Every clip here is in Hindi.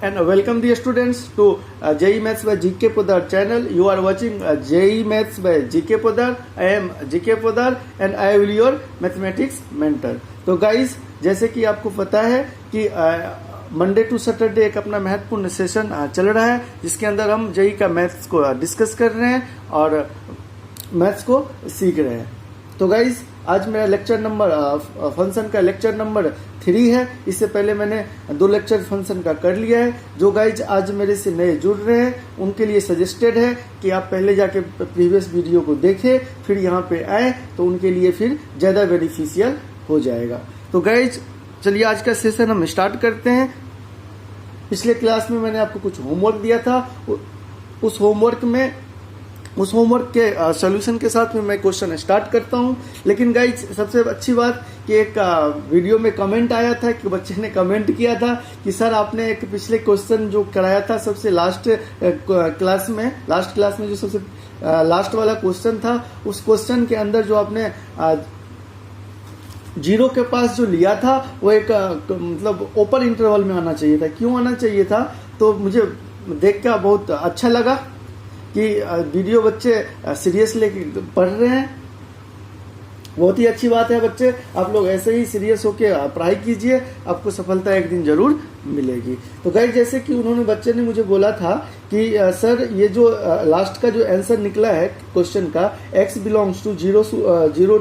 and welcome the students to JEE Maths by GK Podar channel. You are watching JEE Maths by GK Podar. I am GK Podar and I will your mathematics mentor. तो guys, जैसे कि आपको पता है कि मंडे टू सैटरडे एक अपना महत्वपूर्ण सेशन चल रहा है जिसके अंदर हम जेई का मैथ्स को डिस्कस कर रहे हैं और मैथ्स को सीख रहे हैं। तो गाइज आज मेरा लेक्चर नंबर फंक्शन का लेक्चर नंबर 3 है। इससे पहले मैंने 2 लेक्चर फंक्शन का कर लिया है। जो गाइज आज मेरे से नए जुड़ रहे हैं उनके लिए सजेस्टेड है कि आप पहले जाके प्रीवियस वीडियो को देखें फिर यहाँ पे आए तो उनके लिए फिर ज़्यादा बेनिफिशियल हो जाएगा। तो गाइज चलिए आज का सेशन हम स्टार्ट करते हैं। पिछले क्लास में मैंने आपको कुछ होमवर्क दिया था, उस होमवर्क के सॉल्यूशन के साथ में मैं क्वेश्चन स्टार्ट करता हूं। लेकिन गाइज सबसे अच्छी बात कि एक वीडियो में कमेंट आया था कि बच्चे ने कमेंट किया था कि सर आपने एक पिछले क्वेश्चन जो कराया था सबसे लास्ट क्लास में जो सबसे लास्ट वाला क्वेश्चन था उस क्वेश्चन के अंदर जो आपने जीरो के पास जो लिया था वो एक मतलब ओपन इंटरवल में आना चाहिए था। क्यों आना चाहिए था? तो मुझे देख कर बहुत अच्छा लगा कि वीडियो बच्चे सीरियस लेके पढ़ रहे हैं। बहुत ही अच्छी बात है बच्चे, आप लोग ऐसे ही सीरियस होके पढ़ाई कीजिए, आपको सफलता एक दिन जरूर मिलेगी। तो गाइस जैसे कि उन्होंने बच्चे ने मुझे बोला था कि सर ये जो लास्ट का जो आंसर निकला है क्वेश्चन का x belongs to 0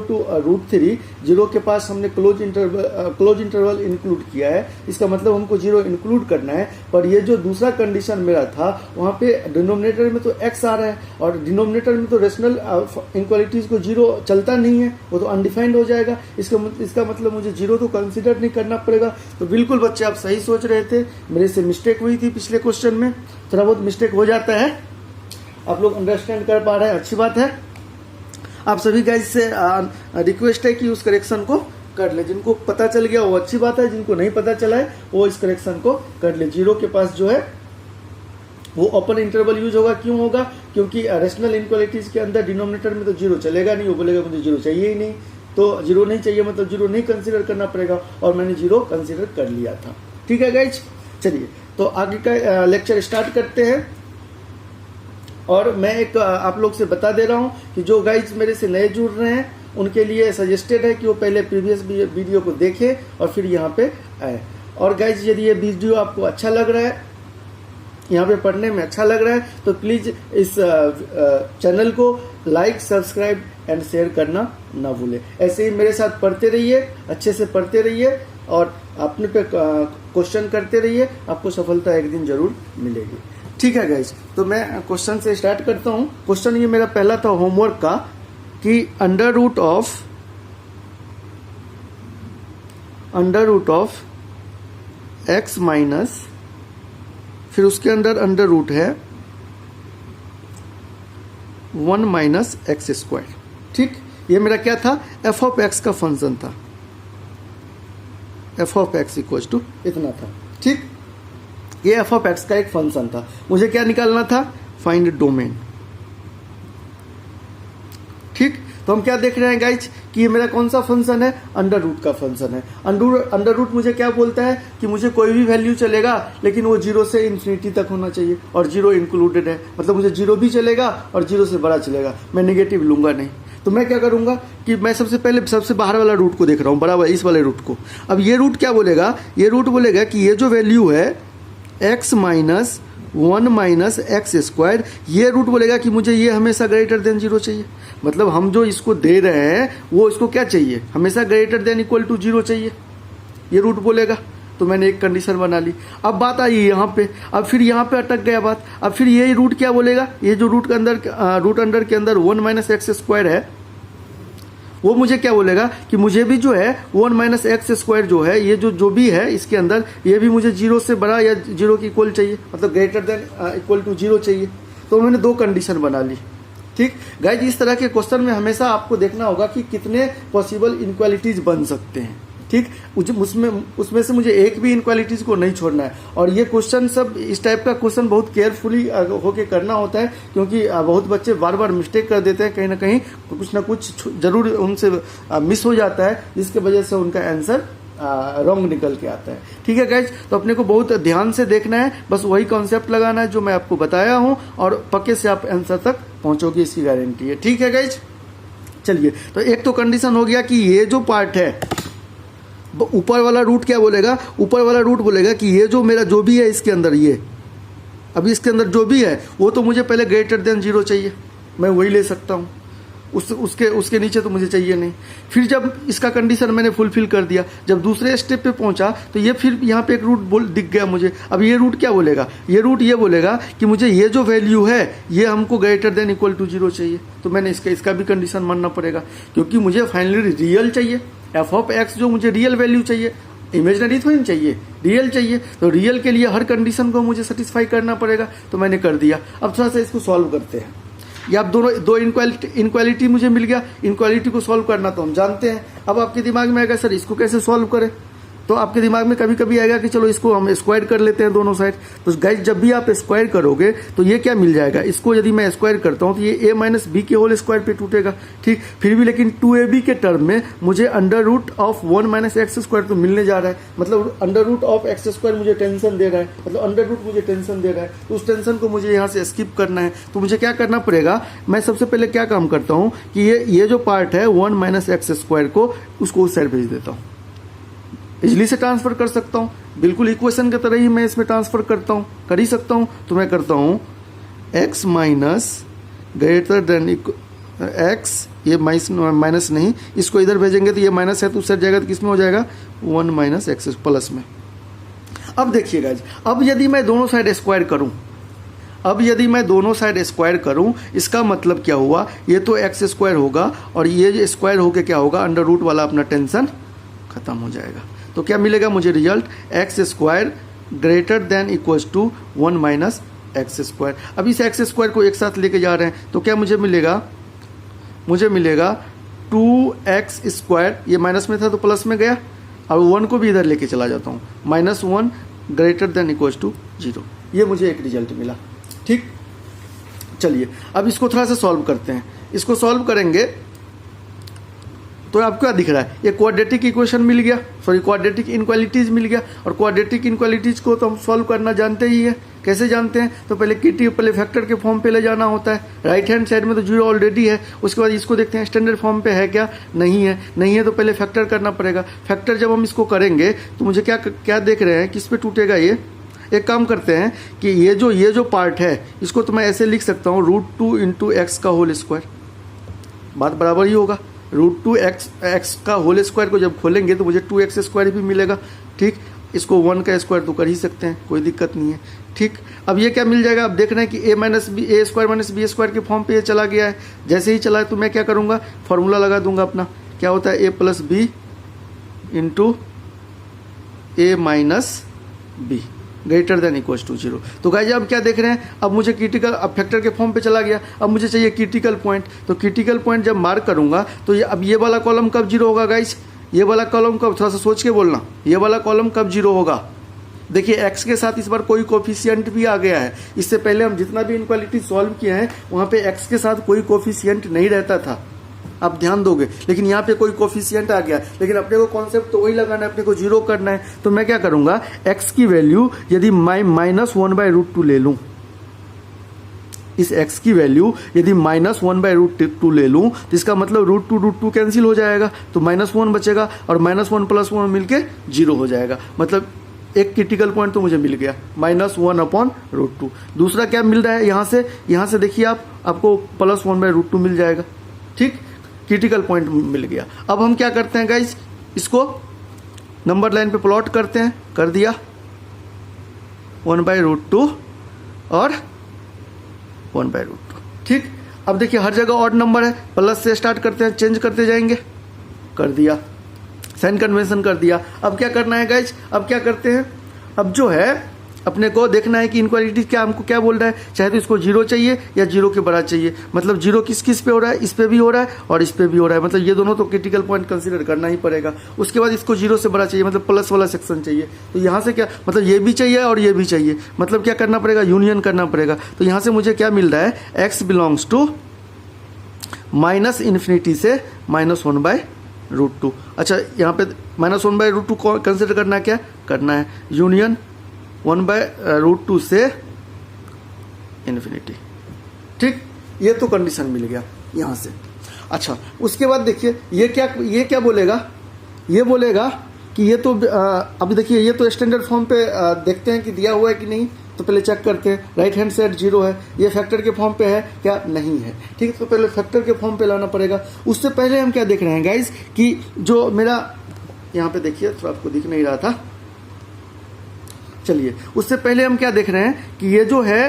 to √3, zero के पास हमने क्लोज इंटरवल इंक्लूड किया है, इसका मतलब हमको 0 इंक्लूड करना है। पर ये जो दूसरा कंडीशन मेरा था वहाँ पे डिनोमिनेटर में तो x आ रहा है और डिनोमिनेटर में तो रेशनल इनक्वालिटीज को 0 चलता नहीं है, वो तो अनडिफाइंड हो जाएगा। इसका मतलब मुझे 0 तो कंसिडर नहीं करना पड़ेगा। तो बिल्कुल बच्चे आप सही सोच रहे थे, मेरे से मिस्टेक हुई थी पिछले क्वेश्चन में, थोड़ा बहुत मिस्टेक हो जाता है, आप लोग अंडरस्टैंड कर पा रहे हैं, अच्छी बात है। आप सभी गाइस से रिक्वेस्ट है कि उस करेक्शन को कर ले। जिनको पता चल गया वो अच्छी बात है, जिनको नहीं पता चला है वो इस करेक्शन को कर ले। जीरो के पास जो है वो ओपन इंटरवल यूज होगा। क्यों होगा? क्योंकि रेशनल इनक्वालिटीज के अंदर डिनोमिनेटर में तो 0 चलेगा नहीं, वो बोलेगा मुझे 0 चाहिए ही नहीं, तो 0 नहीं चाहिए मतलब 0 नहीं कंसिडर करना पड़ेगा और मैंने 0 कंसिडर कर लिया था। ठीक है गाइज, चलिए तो आगे का लेक्चर स्टार्ट करते हैं। और मैं एक आप लोग से बता दे रहा हूं कि जो गाइज मेरे से नए जुड़ रहे हैं उनके लिए सजेस्टेड है कि वो पहले प्रीवियस वीडियो को देखें और फिर यहाँ पे आए। और गाइज यदि ये वीडियो आपको अच्छा लग रहा है, यहाँ पे पढ़ने में अच्छा लग रहा है तो प्लीज इस चैनल को लाइक, सब्सक्राइब एंड शेयर करना ना भूलें। ऐसे ही मेरे साथ पढ़ते रहिए, अच्छे से पढ़ते रहिए और अपने पे क्वेश्चन करते रहिए, आपको सफलता एक दिन जरूर मिलेगी। ठीक है गाइज, तो मैं क्वेश्चन से स्टार्ट करता हूँ। क्वेश्चन ये मेरा पहला था होमवर्क का कि under root of x minus, फिर उसके अंदर अंडर रूट है 1 माइनस एक्स स्क्वायर। ठीक, ये मेरा क्या था? f ऑफ x का फंक्शन था, f of x equal to इतना था। ठीक, ये f ऑफ x का एक फंक्शन था। मुझे क्या निकालना था? Find domain. ठीक, तो हम क्या देख रहे हैं गाइज कि ये मेरा कौन सा फंक्शन है? अंडर रूट का फंक्शन है। अंडर रूट मुझे क्या बोलता है कि मुझे कोई भी वैल्यू चलेगा लेकिन वो 0 से इन्फिनिटी तक होना चाहिए और 0 इंक्लूडेड है, मतलब मुझे 0 भी चलेगा और 0 से बड़ा चलेगा, मैं नेगेटिव लूंगा नहीं। तो मैं क्या करूंगा कि मैं सबसे पहले सबसे बाहर वाला रूट को देख रहा हूं, बराबर इस वाले रूट को। अब ये रूट क्या बोलेगा? ये रूट बोलेगा कि ये जो वैल्यू है x minus 1 minus x square, ये रूट बोलेगा कि मुझे ये हमेशा ग्रेटर देन 0 चाहिए। मतलब हम जो इसको दे रहे हैं वो इसको क्या चाहिए? हमेशा ग्रेटर देन इक्वल टू 0 चाहिए, ये रूट बोलेगा। तो मैंने एक कंडीशन बना ली। अब बात आई यहाँ पे, अब फिर यहाँ पे अटक गया बात। अब फिर ये रूट क्या बोलेगा? ये जो रूट अंडर के अंदर 1 माइनस एक्स स्क्वायर है वो मुझे क्या बोलेगा कि मुझे भी जो है 1 माइनस एक्स स्क्वायर जो है ये जो भी है इसके अंदर ये भी मुझे 0 से बड़ा या 0 के इक्वल चाहिए, मतलब ग्रेटर देन इक्वल टू 0 चाहिए। तो मैंने 2 कंडीशन बना ली। ठीक गाइज, इस तरह के क्वेश्चन में हमेशा आपको देखना होगा कि कितने पॉसिबल इनक्वालिटीज बन सकते हैं। ठीक, उसमें से मुझे एक भी इनक्वालिटीज को नहीं छोड़ना है। और ये क्वेश्चन सब इस टाइप का क्वेश्चन बहुत केयरफुली होके करना होता है क्योंकि बहुत बच्चे बार बार मिस्टेक कर देते हैं, कहीं ना कहीं कुछ ना कुछ जरूर उनसे मिस हो जाता है जिसके वजह से उनका आंसर रॉन्ग निकल के आता है। ठीक है गाइज, तो अपने को बहुत ध्यान से देखना है, बस वही कॉन्सेप्ट लगाना है जो मैं आपको बताया हूं और पक्के से आप आंसर तक पहुंचोगे, इसकी गारंटी है। ठीक है गाइज, चलिए, तो एक तो कंडीशन हो गया कि ये जो पार्ट है, ऊपर वाला रूट क्या बोलेगा, ऊपर वाला रूट बोलेगा कि ये जो मेरा जो भी है इसके अंदर, ये अभी इसके अंदर जो भी है वो तो मुझे पहले ग्रेटर देन 0 चाहिए, मैं वही ले सकता हूँ, उसके नीचे तो मुझे चाहिए नहीं। फिर जब इसका कंडीशन मैंने फुलफिल कर दिया, जब दूसरे स्टेप पे पहुंचा तो ये फिर यहाँ पे एक रूट दिख गया मुझे। अब ये रूट क्या बोलेगा, ये रूट ये बोलेगा कि मुझे ये जो वैल्यू है ये हमको ग्रेटर देन इक्वल टू 0 चाहिए, तो मैंने इसका भी कंडीशन मानना पड़ेगा, क्योंकि मुझे फाइनली रियल चाहिए। एफ ऑफ एक्स जो मुझे रियल वैल्यू चाहिए, इमेजनरी तो नहीं चाहिए, रियल चाहिए, तो रियल के लिए हर कंडीशन को मुझे सेटिस्फाई करना पड़ेगा, तो मैंने कर दिया। अब थोड़ा सा इसको सॉल्व करते हैं। ये आप दो इनक्वालिटी मुझे मिल गया, इनक्वालिटी को सॉल्व करना तो हम जानते हैं। अब आपके दिमाग में आएगा सर इसको कैसे सॉल्व करें, तो आपके दिमाग में कभी कभी आएगा कि चलो इसको हम स्क्वायर कर लेते हैं दोनों साइड। तो गाइस जब भी आप स्क्वायर करोगे तो ये क्या मिल जाएगा, इसको यदि मैं स्क्वायर करता हूं तो ये a माइनस बी के होल स्क्वायर पे टूटेगा। ठीक, फिर भी लेकिन 2ab के टर्म में मुझे under root of 1 minus x square तो मिलने जा रहा है, मतलब under root of x square मुझे टेंशन दे रहा है, मतलब अंडर रूट मुझे टेंशन दे रहा है, तो उस टेंशन को मुझे यहाँ से स्किप करना है। तो मुझे क्या करना पड़ेगा, मैं सबसे पहले क्या काम करता हूँ कि ये जो पार्ट है 1 माइनस एक्स स्क्वायर को उसको उस साइड भेज देता हूँ। इजली से ट्रांसफर कर सकता हूँ, बिल्कुल इक्वेशन की तरह ही मैं इसमें ट्रांसफर करता हूँ, कर ही सकता हूँ। तो मैं करता हूँ x minus greater than x, ये माइनस नहीं, इसको इधर भेजेंगे तो ये माइनस है तो उससे जाएगा, तो किस में हो जाएगा 1 माइनस एक्स प्लस में। अब देखिएगा, अब यदि मैं दोनों साइड स्क्वायर करूं, इसका मतलब क्या हुआ, ये तो एक्स स्क्वायर होगा और ये स्क्वायर होके क्या होगा, अंडर रूट वाला अपना टेंशन खत्म हो जाएगा। तो क्या मिलेगा मुझे result, x square greater than equals to 1 minus x square. अब इस एक्स स्क्वायर को एक साथ लेके जा रहे हैं तो क्या मुझे मिलेगा, मुझे मिलेगा 2x स्क्वायर, ये माइनस में था तो प्लस में गया, और 1 को भी इधर लेके चला जाता हूँ, -1 ग्रेटर देन इक्वल्स टू 0। ये मुझे एक रिजल्ट मिला। ठीक, चलिए अब इसको थोड़ा सा सॉल्व करते हैं। इसको सॉल्व करेंगे तो आपको क्या दिख रहा है, ये क्वाड्रेटिक इक्वेशन मिल गया, सॉरी क्वाड्रेटिक इनक्वालिटीज मिल गया। और क्वाड्रेटिक इनक्वालिटीज को तो हम सॉल्व करना जानते ही है। कैसे जानते हैं, तो पहले फैक्टर के फॉर्म पे ले जाना होता है। राइट हैंड साइड में तो 0 ऑलरेडी है, उसके बाद इसको देखते हैं स्टैंडर्ड फॉर्म पे है क्या, नहीं है, नहीं है तो पहले फैक्टर करना पड़ेगा। फैक्टर जब हम इसको करेंगे तो मुझे क्या देख रहे हैं, किस पे टूटेगा ये। एक काम करते हैं कि ये जो पार्ट है इसको तो मैं ऐसे लिख सकता हूँ √2 इंटू एक्स का होल स्क्वायर, बात बराबर ही होगा। √2 एक्स का होल स्क्वायर को जब खोलेंगे तो मुझे 2x स्क्वायर भी मिलेगा। ठीक, इसको 1 का स्क्वायर तो कर ही सकते हैं, कोई दिक्कत नहीं है। ठीक, अब ये क्या मिल जाएगा, अब देख रहे हैं कि a square minus b square के फॉर्म पे ये चला गया है। जैसे ही चला है तो मैं क्या करूँगा, फॉर्मूला लगा दूंगा अपना, क्या होता है a plus b into a minus b greater than equals to 0। तो गाइस अब क्या देख रहे हैं, अब मुझे क्रिटिकल, अब फैक्टर के फॉर्म पे चला गया, अब मुझे चाहिए क्रिटिकल पॉइंट। तो क्रिटिकल पॉइंट जब मार्क करूंगा तो अब ये वाला कॉलम कब 0 होगा गाइस, ये वाला कॉलम कब, थोड़ा सा सोच के बोलना, ये वाला कॉलम कब 0 होगा। देखिए एक्स के साथ इस बार कोई कोफिशियंट भी आ गया है। इससे पहले हम जितना भी इनक्वालिटी सॉल्व किए हैं वहाँ पे एक्स के साथ कोई कोफिशियंट नहीं रहता था, आप ध्यान दोगे, लेकिन यहाँ पे कोई कोफिशियंट आ गया। लेकिन अपने को कॉन्सेप्ट तो वही लगाना है, अपने को 0 करना है। तो मैं क्या करूंगा, x की वैल्यू यदि मैं -1/√2 ले लूं, इस x की वैल्यू यदि -1/√2 ले लूं तो इसका मतलब √2 कैंसिल हो जाएगा, तो -1 बचेगा और -1 + 1 मिलके 0 हो जाएगा। मतलब एक क्रिटिकल पॉइंट तो मुझे मिल गया, -1/√2। दूसरा क्या मिल रहा है, यहाँ से देखिए आपको +1/√2 मिल जाएगा। ठीक, क्रिटिकल पॉइंट मिल गया। अब हम क्या करते हैं गाइस, इसको नंबर लाइन पे प्लॉट करते हैं, कर दिया 1/√2 और 1/√2। ठीक, अब देखिए हर जगह ऑड नंबर है, प्लस से स्टार्ट करते हैं, चेंज करते जाएंगे, कर दिया, साइन कन्वेंशन कर दिया। अब क्या करना है गाइस, अब क्या करते हैं, अब जो है अपने को देखना है कि इनक्वालिटी क्या हमको क्या बोल रहा है, चाहे तो इसको 0 चाहिए या 0 के बराबर चाहिए। मतलब 0 किस पे हो रहा है, इस पे भी हो रहा है और इस पे भी हो रहा है, मतलब ये दोनों तो क्रिटिकल पॉइंट कंसीडर करना ही पड़ेगा। उसके बाद इसको 0 से बड़ा चाहिए, मतलब प्लस वाला सेक्शन चाहिए। तो यहाँ से क्या मतलब ये भी चाहिए और ये भी चाहिए, मतलब क्या करना पड़ेगा, यूनियन करना पड़ेगा। तो यहाँ से मुझे क्या मिल रहा है, x बिलोंग्स टू -∞ से -1/√2। √2। अच्छा यहाँ पे -1/√2 को कंसिडर करना है, क्या करना है, यूनियन 1/√2 से इन्फिनिटी। ठीक, ये तो कंडीशन मिल गया यहाँ से। अच्छा उसके बाद देखिए ये क्या बोलेगा, ये बोलेगा कि ये तो अभी देखिए ये तो स्टैंडर्ड फॉर्म पे देखते हैं कि दिया हुआ है कि नहीं, तो पहले चेक करते हैं। राइट हैंड साइड 0 है, ये फैक्टर के फॉर्म पे है क्या, नहीं है। ठीक है, तो पहले फैक्टर के फॉर्म पे लाना पड़ेगा। उससे पहले हम क्या देख रहे हैं गाइस कि जो मेरा यहाँ पे देखिए थोड़ा आपको दिख नहीं रहा था, चलिए उससे पहले हम क्या देख रहे हैं कि ये जो है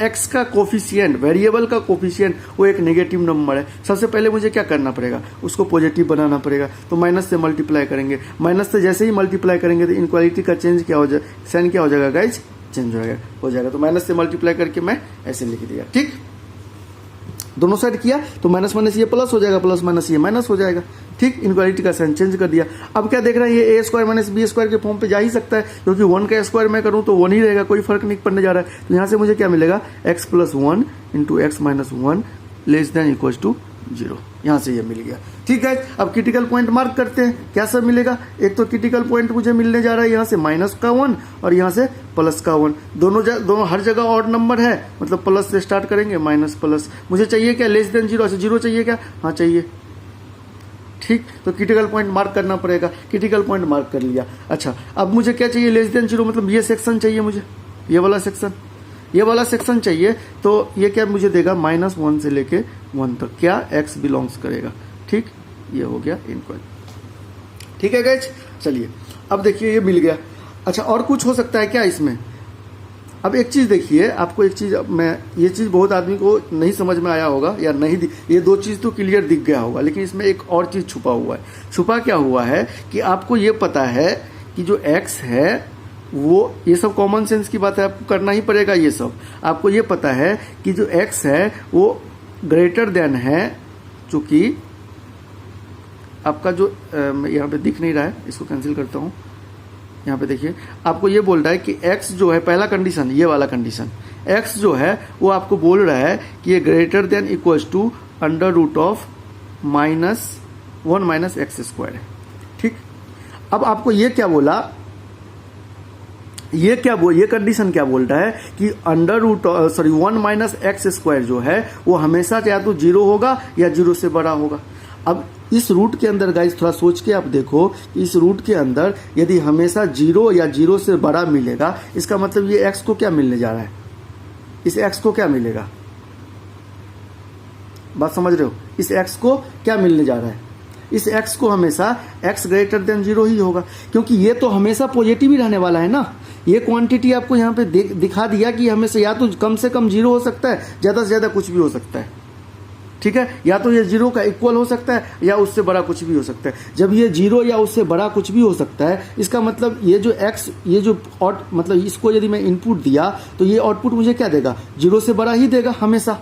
एक्स का कोफिशिएंट, वेरिएबल का कोफिशिएंट, वो एक नेगेटिव नंबर है। सबसे पहले मुझे क्या करना पड़ेगा, उसको पॉजिटिव बनाना पड़ेगा। तो माइनस से मल्टीप्लाई करेंगे, माइनस से जैसे ही मल्टीप्लाई करेंगे तो इनक्वालिटी का चेंज क्या हो जाएगा, साइन क्या हो जाएगा गाइज, चेंज हो जाएगा। तो माइनस से मल्टीप्लाई करके मैं ऐसे लिख दिया। ठीक, दोनों साइड किया तो माइनस माइनस ये प्लस हो जाएगा, प्लस माइनस ये माइनस हो जाएगा। ठीक, इनक्वालिटी का साइन चेंज कर दिया। अब क्या देख रहे हैं, ये a² - b² के फॉर्म पे जा ही सकता है, क्योंकि 1 का स्क्वायर मैं करूं तो 1 ही रहेगा, कोई फर्क नहीं पड़ने जा रहा है। तो यहां से मुझे क्या मिलेगा, x + 1 × x - 1 <= 0। यहां से ये मिल गया। ठीक है, अब क्रिटिकल पॉइंट मार्क करते हैं, क्या सब मिलेगा। एक तो क्रिटिकल पॉइंट मुझे मिलने जा रहा है यहाँ से -1 और यहाँ से +1। दोनों हर जगह ऑड नंबर है, मतलब प्लस से स्टार्ट करेंगे, माइनस प्लस। मुझे चाहिए क्या, <0। अच्छा 0 चाहिए क्या, हाँ चाहिए। ठीक, तो क्रिटिकल पॉइंट मार्क करना पड़ेगा। क्रिटिकल पॉइंट मार्क कर लिया। अच्छा अब मुझे क्या चाहिए, <0, मतलब ये सेक्शन चाहिए मुझे, ये वाला सेक्शन चाहिए। तो ये क्या मुझे देगा, -1 से लेके 1 तक क्या x बिलोंग्स करेगा। ठीक, ये हो गया इनक्वालिटी। ठीक है गाइज, चलिए अब देखिए ये मिल गया। अच्छा और कुछ हो सकता है क्या इसमें। अब एक चीज़ देखिए, आपको एक चीज़ ये चीज़ बहुत आदमी को नहीं समझ में आया होगा या नहीं, ये दो चीज़ तो क्लियर दिख गया होगा, लेकिन इसमें एक और चीज़ छुपा हुआ है। छुपा क्या हुआ है कि आपको ये पता है कि जो x है वो, ये सब कॉमन सेंस की बात है, आपको करना ही पड़ेगा ये सब। आपको ये पता है कि जो x है वो ग्रेटर देन है, चूंकि आपका जो यहाँ पे दिख नहीं रहा है, इसको कैंसिल करता हूँ। यहाँ पे देखिए आपको ये बोल रहा है कि x जो है, पहला कंडीशन, ये वाला कंडीशन, x जो है वो आपको बोल रहा है कि ये ग्रेटर देन = (1 - x²) है। ठीक, अब आपको ये क्या बोला, ये कंडीशन क्या बोल रहा है कि (1 - x² जो है वो हमेशा या तो 0 होगा या 0 से बड़ा होगा। अब इस रूट के अंदर गाइस थोड़ा सोच के आप देखो, इस रूट के अंदर यदि हमेशा 0 या 0 से बड़ा मिलेगा, इसका मतलब ये x को क्या मिलने जा रहा है, इस x को क्या मिलेगा, बात समझ रहे हो, इस x को क्या मिलने जा रहा है, इस x को हमेशा x ग्रेटर देन 0 ही होगा, क्योंकि ये तो हमेशा पॉजिटिव ही रहने वाला है ना। ये क्वांटिटी आपको यहाँ पे दिखा दिया कि हमेशा या तो कम से कम 0 हो सकता है, ज़्यादा से ज़्यादा कुछ भी हो सकता है। ठीक है, या तो ये 0 का इक्वल हो सकता है या उससे बड़ा कुछ भी हो सकता है। जब ये 0 या उससे बड़ा कुछ भी हो सकता है, इसका मतलब ये जो x, ये जो मतलब इसको यदि मैं इनपुट दिया तो ये आउटपुट मुझे क्या देगा, 0 से बड़ा ही देगा हमेशा,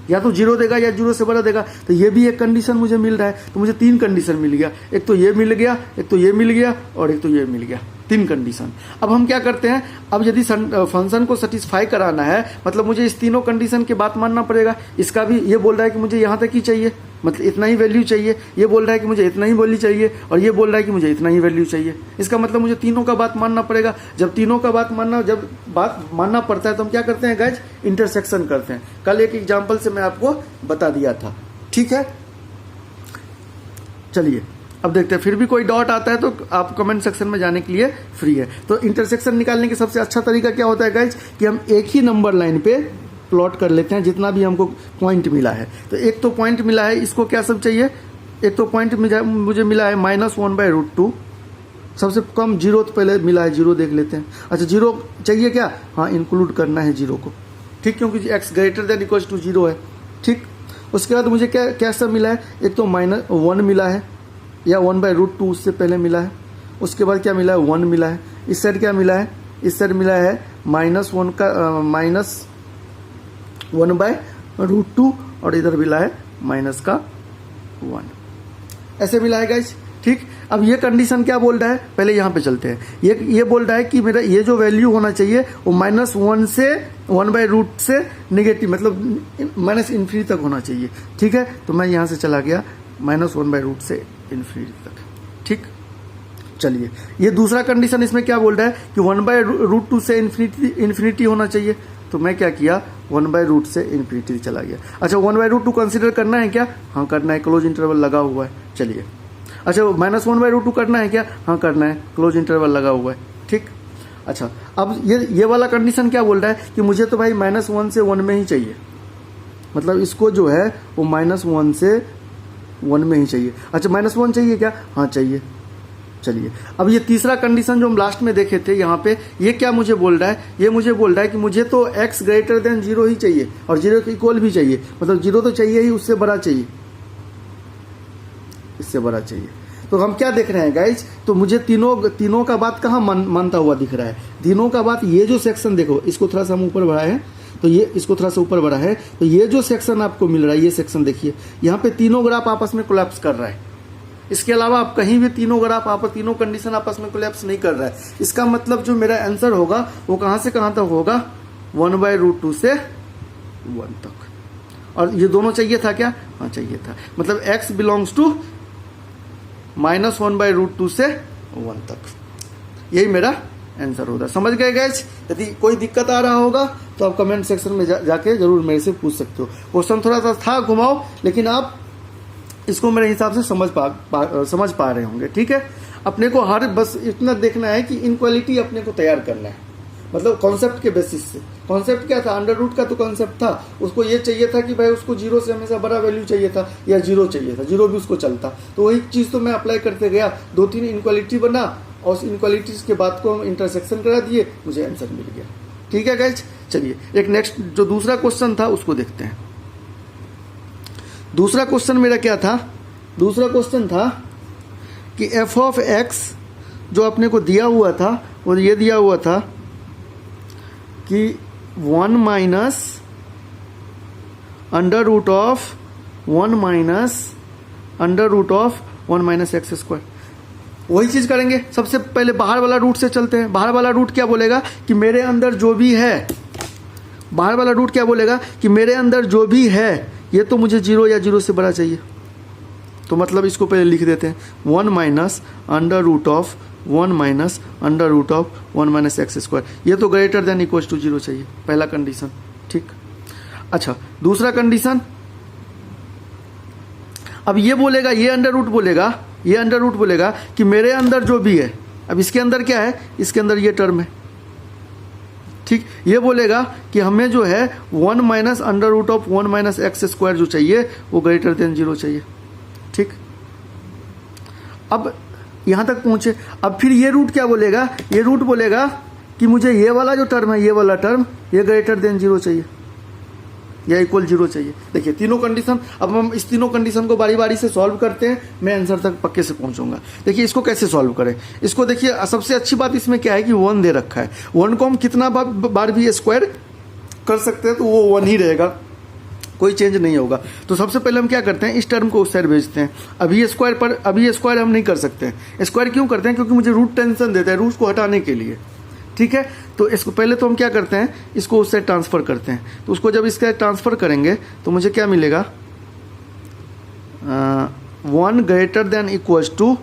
या तो 0 देगा या 0 से बड़ा देगा। तो ये भी एक कंडीशन मुझे मिल रहा है। तो मुझे 3 कंडीशन मिल गया, एक तो ये मिल गया, एक तो ये मिल गया और एक तो ये मिल गया, 3 कंडीशन। अब हम क्या करते हैं, अब यदि फंक्शन को सेटिस्फाई कराना है, मतलब मुझे इस तीनों कंडीशन की बात मानना पड़ेगा। इसका भी ये बोल रहा है कि मुझे यहाँ तक ही चाहिए, मतलब इतना ही वैल्यू चाहिए, ये बोल रहा है कि मुझे इतना ही वैल्यू चाहिए, और ये बोल रहा है कि मुझे इतना ही वैल्यू चाहिए। इसका मतलब मुझे तीनों का बात मानना पड़ेगा। जब तीनों का बात मानना पड़ता है तो हम क्या करते हैं गाइज, इंटरसेक्शन करते हैं। कल एक एग्जाम्पल से मैं आपको बता दिया था। ठीक है, चलिए अब देखते हैं, फिर भी कोई डाउट आता है तो आप कमेंट सेक्शन में जाने के लिए फ्री है। तो इंटरसेक्शन निकालने का सबसे अच्छा तरीका क्या होता है गाइज, कि हम एक ही नंबर लाइन पे प्लॉट कर लेते हैं जितना भी हमको पॉइंट मिला है। तो एक तो पॉइंट मिला है, इसको क्या सब चाहिए, एक तो पॉइंट मुझे मिला है -1/√2, सबसे कम 0 तो पहले मिला है, 0 देख लेते हैं। अच्छा 0 चाहिए क्या, हाँ इंक्लूड करना है 0 को। ठीक, क्योंकि x ग्रेटर देन = 0 है। ठीक, उसके बाद मुझे क्या सब मिला है, एक तो -1 मिला है, या 1/√2 उससे पहले मिला है। उसके बाद क्या मिला है, 1 मिला है। इस साइड क्या मिला है, इस साइड मिला है -1 का -1/√2 और इधर मिला है -1, ऐसे मिला है गाइस। ठीक, अब ये कंडीशन क्या बोल रहा है, पहले यहाँ पे चलते हैं। ये बोल रहा है कि मेरा ये जो वैल्यू होना चाहिए वो -1 से 1/√2 से नेगेटिव, मतलब -∞ तक होना चाहिए। ठीक है, तो मैं यहाँ से चला गया, -1/√2 से इन्फिनिटी तक। ठीक, चलिए ये दूसरा कंडीशन इसमें क्या बोल रहा है कि 1/√2 से इन्फिनिटी होना चाहिए, तो मैं क्या किया 1/रूट से इन्फिनिटी चला गया। अच्छा 1/√2 कंसिडर करना है क्या? हाँ करना है, क्लोज इंटरवल लगा हुआ है। चलिए अच्छा -1/√2 करना है क्या? हाँ करना है, क्लोज इंटरवल लगा हुआ है। ठीक, अच्छा अब ये वाला कंडीशन क्या बोल रहा है कि मुझे तो भाई -1 से 1 में ही चाहिए, मतलब इसको जो है वो -1 से 1 में ही चाहिए। अच्छा -1 चाहिए क्या? हाँ चाहिए। चलिए अब ये तीसरा कंडीशन जो हम लास्ट में देखे थे यहाँ पे, ये क्या मुझे बोल रहा है? ये मुझे बोल रहा है कि मुझे तो x ग्रेटर देन 0 ही चाहिए और 0 के इक्वल भी चाहिए, मतलब 0 तो चाहिए ही, उससे बड़ा चाहिए, इससे बड़ा चाहिए। तो हम क्या देख रहे हैं गाइज? तो मुझे तीनों का बात कहाँ मानता हुआ दिख रहा है? तीनों का बात ये जो सेक्शन देखो, इसको थोड़ा सा हम ऊपर बढ़ाए हैं, तो ये इसको थोड़ा सा ऊपर बढ़ा है, तो ये जो सेक्शन आपको मिल रहा है, ये सेक्शन देखिए, यहाँ पे तीनों ग्राफ आपस में कोलैप्स कर रहा है। इसके अलावा आप कहीं भी तीनों ग्राफ तीनों कंडीशन आपस में कोलैप्स नहीं कर रहा है। इसका मतलब जो मेरा आंसर होगा वो कहाँ से कहाँ तक होगा? 1/√2 से 1 तक। और ये दोनों चाहिए था क्या? हाँ चाहिए था, मतलब x बिलोंग्स टू -1/√2 से 1 तक, यही मेरा आंसर होगा। समझ गए गाइस? यदि कोई दिक्कत आ रहा होगा तो आप कमेंट सेक्शन में जाके जरूर मेरे से पूछ सकते हो। क्वेश्चन थोड़ा सा था घुमाओ, लेकिन आप इसको मेरे हिसाब से समझ पा रहे होंगे। ठीक है, अपने को बस इतना देखना है कि इनक्वालिटी अपने को तैयार करना है, मतलब कॉन्सेप्ट के बेसिस से। कॉन्सेप्ट क्या था? अंडर रूट का तो कॉन्सेप्ट था, उसको ये चाहिए था कि भाई उसको 0 से हमेशा बड़ा वैल्यू चाहिए था, या 0 चाहिए था, 0 भी उसको चलता। तो वही चीज़ तो मैं अप्लाई करते गया, 2-3 इनक्वालिटी बना और उस इनक्वालिटीज के बाद को हम इंटरसेक्शन करा दिए, मुझे आंसर मिल गया। ठीक है गाइज, चलिए एक नेक्स्ट जो दूसरा क्वेश्चन था उसको देखते हैं। दूसरा क्वेश्चन मेरा क्या था? दूसरा क्वेश्चन था कि f(x) जो अपने को दिया हुआ था वो ये दिया हुआ था कि 1 minus under root of 1 minus x square. वही चीज़ करेंगे। सबसे पहले बाहर वाला रूट से चलते हैं। बाहर वाला रूट क्या बोलेगा कि मेरे अंदर जो भी है, बाहर वाला रूट क्या बोलेगा कि मेरे अंदर जो भी है ये तो मुझे 0 या 0 से बड़ा चाहिए। तो मतलब इसको पहले लिख देते हैं 1 minus under root of 1 minus under root of 1 minus x square, ये तो ग्रेटर देन इक्वल टू 0 चाहिए, पहला कंडीशन। ठीक, अच्छा दूसरा कंडीशन, अब ये बोलेगा, ये अंडर रूट बोलेगा कि मेरे अंदर जो भी है, अब इसके अंदर क्या है, इसके अंदर ये टर्म है। ठीक, ये बोलेगा कि हमें जो है 1 minus under root of 1 minus x square जो चाहिए वो ग्रेटर देन 0 चाहिए। ठीक, अब यहां तक पहुंचे। अब फिर ये रूट क्या बोलेगा? ये रूट बोलेगा कि मुझे ये वाला जो टर्म है, ये वाला टर्म ये ग्रेटर देन 0 चाहिए या इक्वल 0 चाहिए। देखिए तीनों कंडीशन, अब हम इस तीनों कंडीशन को बारी बारी से सॉल्व करते हैं, मैं आंसर तक पक्के से पहुंचूंगा। देखिए इसको कैसे सॉल्व करें, इसको देखिए सबसे अच्छी बात इसमें क्या है कि 1 दे रखा है। 1 को हम कितना बार भी स्क्वायर कर सकते हैं तो वो 1 ही रहेगा, कोई चेंज नहीं होगा। तो सबसे पहले हम क्या करते हैं, इस टर्म को उस साइड भेजते हैं। अभी स्क्वायर हम नहीं कर सकते हैं। स्क्वायर क्यों करते हैं? क्योंकि मुझे रूट टेंशन देता है, रूट को हटाने के लिए। ठीक है, तो इसको पहले तो हम क्या करते हैं, इसको उससे ट्रांसफ़र करते हैं। तो उसको जब इसका ट्रांसफ़र करेंगे तो मुझे क्या मिलेगा, 1 greater than equals to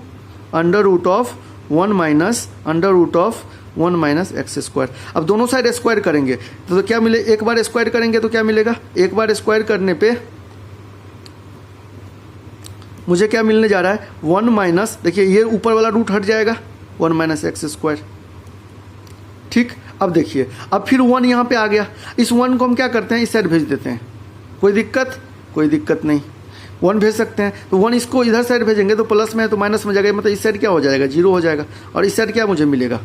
under root of 1 minus under root of 1 minus x square. अब दोनों साइड स्क्वायर करेंगे तो क्या मिले, एक बार स्क्वायर करेंगे तो क्या मिलेगा, एक बार स्क्वायर करने पे मुझे क्या मिलने जा रहा है, 1 माइनस, देखिए ये ऊपर वाला रूट हट जाएगा, 1 माइनस एक्स स्क्वायर। ठीक, अब देखिए अब फिर 1 यहाँ पे आ गया। इस 1 को हम क्या करते हैं, इस साइड भेज देते हैं। कोई दिक्कत नहीं, 1 भेज सकते हैं। तो 1 इसको इधर साइड भेजेंगे तो प्लस में है तो माइनस में जाएगा, मतलब इस साइड क्या हो जाएगा, 0 हो जाएगा। और इस साइड क्या मुझे मिलेगा,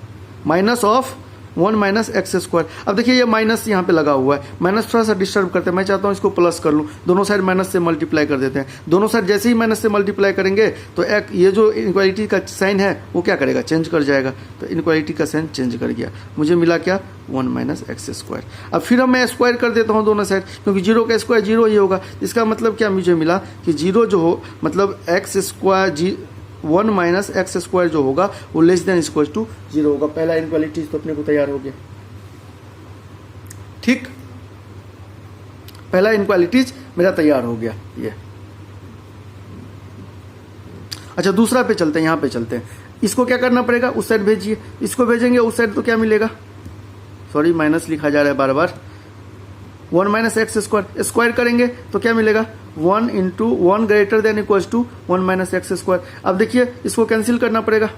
minus of 1 minus x square. अब देखिए ये माइनस यहाँ पे लगा हुआ है, माइनस थोड़ा सा डिस्टर्ब करते हैं, मैं चाहता हूँ इसको प्लस कर लूँ। दोनों साइड माइनस से मल्टीप्लाई कर देते हैं। दोनों साइड जैसे ही माइनस से मल्टीप्लाई करेंगे तो ये जो इनक्वालिटी का साइन है वो क्या करेगा, चेंज कर जाएगा। तो इनक्वालिटी का साइन चेंज कर गया, मुझे मिला क्या, 1 माइनस एक्स स्क्वायर। अब फिर मैं स्क्वायर कर देता हूँ दोनों साइड, क्योंकि 0 का स्क्वायर 0 ही होगा। इसका मतलब क्या मुझे मिला कि 0 जो हो, मतलब x square 1 minus x square जो होगा वो लेस देन इक्वल टू 0 होगा। पहला इनक्वालिटी तो अपने को तैयार हो गया। ठीक, पहला इनक्वालिटीज मेरा तैयार हो गया ये। अच्छा दूसरा पे चलते हैं, यहाँ पे चलते हैं। इसको क्या करना पड़ेगा, उस साइड भेजिए, इसको भेजेंगे उस साइड तो क्या मिलेगा, सॉरी माइनस लिखा जा रहा है बार बार, 1 माइनस एक्स स्क्वायर, स्क्वायर करेंगे तो क्या मिलेगा 1 into 1 greater than equals to 1 minus x square. अब देखिए इसको कैंसिल करना पड़ेगा,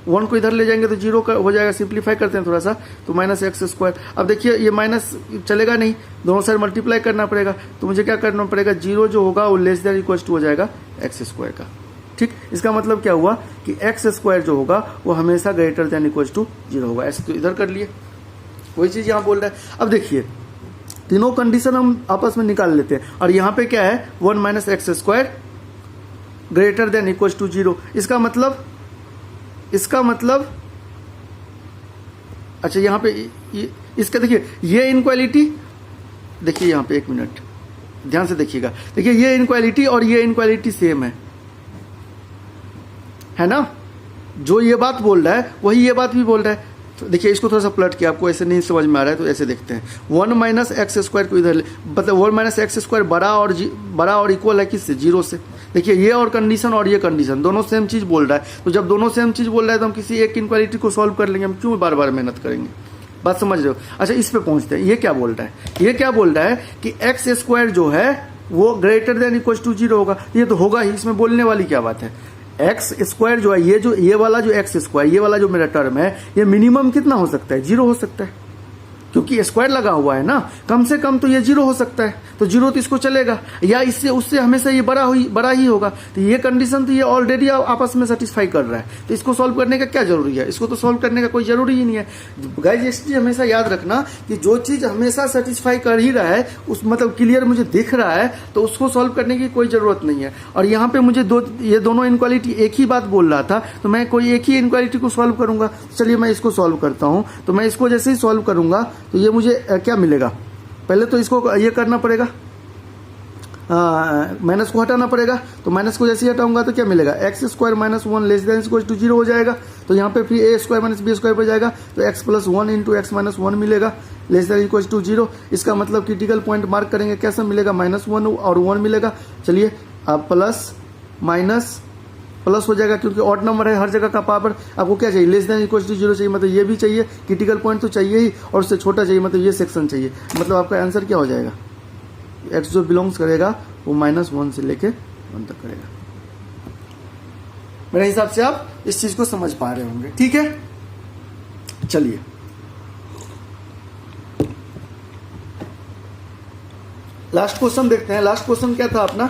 1 को इधर ले जाएंगे तो 0 हो जाएगा, सिंप्लीफाई करते हैं थोड़ा सा, तो माइनस एक्स स्क्वायर। अब देखिए ये माइनस चलेगा नहीं, दोनों साइड मल्टीप्लाई करना पड़ेगा, तो मुझे क्या करना पड़ेगा, 0 जो होगा वो लेस देन इक्वल्स टू हो जाएगा एक्स स्क्वायर का। ठीक, इसका मतलब क्या हुआ कि एक्स स्क्वायर जो होगा वो हमेशा ग्रेटर देन इक्वल्स टू 0 होगा। ऐसे तो इधर कर लिए, वही चीज यहाँ बोल रहा है। अब देखिए तीनों कंडीशन हम आपस में निकाल लेते हैं, और यहाँ पे क्या है 1 minus x square greater than equals to 0। इसका मतलब अच्छा यहाँ पे इसका देखिए ये इनक्वालिटी, देखिए यहाँ पे एक मिनट ध्यान से देखिएगा, देखिए ये इनक्वालिटी और ये इनक्वालिटी सेम है ना, जो ये बात बोल रहा है वही ये बात भी बोल रहा है। तो देखिए इसको थोड़ा सा पलट के, आपको ऐसे नहीं समझ में आ रहा है तो ऐसे देखते हैं, 1 माइनस एक्स स्क्वायर को इधर मतलब 1 माइनस एक्स स्क्वायर बड़ा और इक्वल है किससे, 0 से। देखिए ये और कंडीशन और ये कंडीशन दोनों सेम चीज बोल रहा है, तो जब दोनों सेम चीज बोल रहा है तो हम किसी एक इनक्वालिटी को सॉल्व कर लेंगे, हम क्यों बार बार मेहनत करेंगे, बात समझ रहे हो। अच्छा इस पे पहुंचते हैं, ये क्या बोल रहा है, ये क्या बोल रहा है कि एक्स स्क्वायर जो है वो ग्रेटर देन इक्वल टू 0 होगा, ये तो होगा ही, इसमें बोलने वाली क्या बात है। एक्स स्क्वायर जो है ये वाला जो एक्स स्क्वायर, ये वाला जो मेरा टर्म है, ये मिनिमम कितना हो सकता है, 0 हो सकता है, क्योंकि स्क्वायर लगा हुआ है ना, कम से कम तो ये 0 हो सकता है, तो 0 तो इसको चलेगा, या इससे उससे हमेशा ये बड़ा ही होगा। तो ये कंडीशन तो ये ऑलरेडी आपस में सेटिस्फाई कर रहा है, तो इसको सॉल्व करने का क्या जरूरी है, इसको तो सॉल्व करने का कोई जरूरी ही नहीं है। गाइस इस चीज हमेशा याद रखना कि जो चीज हमेशा सेटिस्फाई कर ही रहा है, उस मतलब क्लियर मुझे दिख रहा है, तो उसको सॉल्व करने की कोई जरूरत नहीं है। और यहाँ पे मुझे ये दोनों इनक्वालिटी एक ही बात बोल रहा था, तो मैं कोई एक ही इनक्वालिटी को सॉल्व करूंगा। चलिए मैं इसको सॉल्व करता हूँ, तो मैं इसको जैसे ही सॉल्व करूंगा तो ये मुझे क्या मिलेगा, पहले तो इसको ये करना पड़ेगा, माइनस को हटाना पड़ेगा, तो माइनस को जैसे ही हटाऊंगा तो क्या मिलेगा, x square minus 1 less than equal to 0 हो जाएगा। तो यहाँ पे फिर a square minus b square पर जाएगा, तो x plus 1 into x minus 1 मिलेगा लेस देन इक्वल टू 0। इसका मतलब क्रिटिकल पॉइंट मार्क करेंगे, कैसा मिलेगा, -1 और 1 मिलेगा। चलिए अब प्लस माइनस प्लस हो जाएगा, क्योंकि ऑड नंबर है, हर जगह का पावर आपको क्या चाहिए, लेस देन इक्वल टू 0 चाहिए, मतलब ये भी चाहिए, क्रिटिकल पॉइंट तो चाहिए ही, और उससे छोटा चाहिए, मतलब ये सेक्शन चाहिए। मतलब आपका आंसर क्या हो जाएगा, एक्स जो बिलोंग्स करेगा वो -1 से लेके 1 तक करेगा। मेरे हिसाब से आप इस चीज को समझ पा रहे होंगे, ठीक है। चलिए लास्ट क्वेश्चन देखते हैं। लास्ट क्वेश्चन क्या था अपना,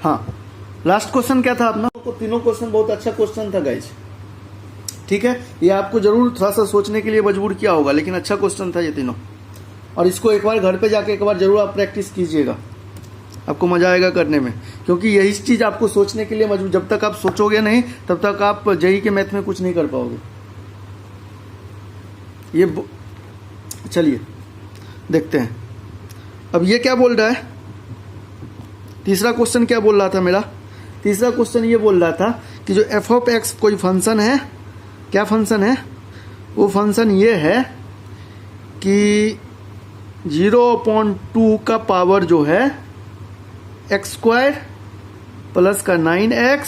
हाँ लास्ट क्वेश्चन क्या था अपना, तो तीनों क्वेश्चन बहुत अच्छा क्वेश्चन था गाइज, ठीक है। ये आपको जरूर थोड़ा सा सोचने के लिए मजबूर किया होगा, लेकिन अच्छा क्वेश्चन था ये तीनों। और इसको एक बार घर पे जाके एक बार जरूर आप प्रैक्टिस कीजिएगा, आपको मजा आएगा करने में, क्योंकि यही चीज आपको सोचने के लिए मजबूर, जब तक आप सोचोगे नहीं तब तक आप जेईई के मैथ में कुछ नहीं कर पाओगे। ये चलिए देखते हैं अब ये क्या बोल रहा है। तीसरा क्वेश्चन क्या बोल रहा था मेरा, तीसरा क्वेश्चन ये बोल रहा था कि जो एफ ऑफ एक्स कोई फंक्शन है, क्या फंक्शन है, वो फंक्शन ये है कि 0/2 का पावर जो है एक्स स्क्वायर प्लस का 9x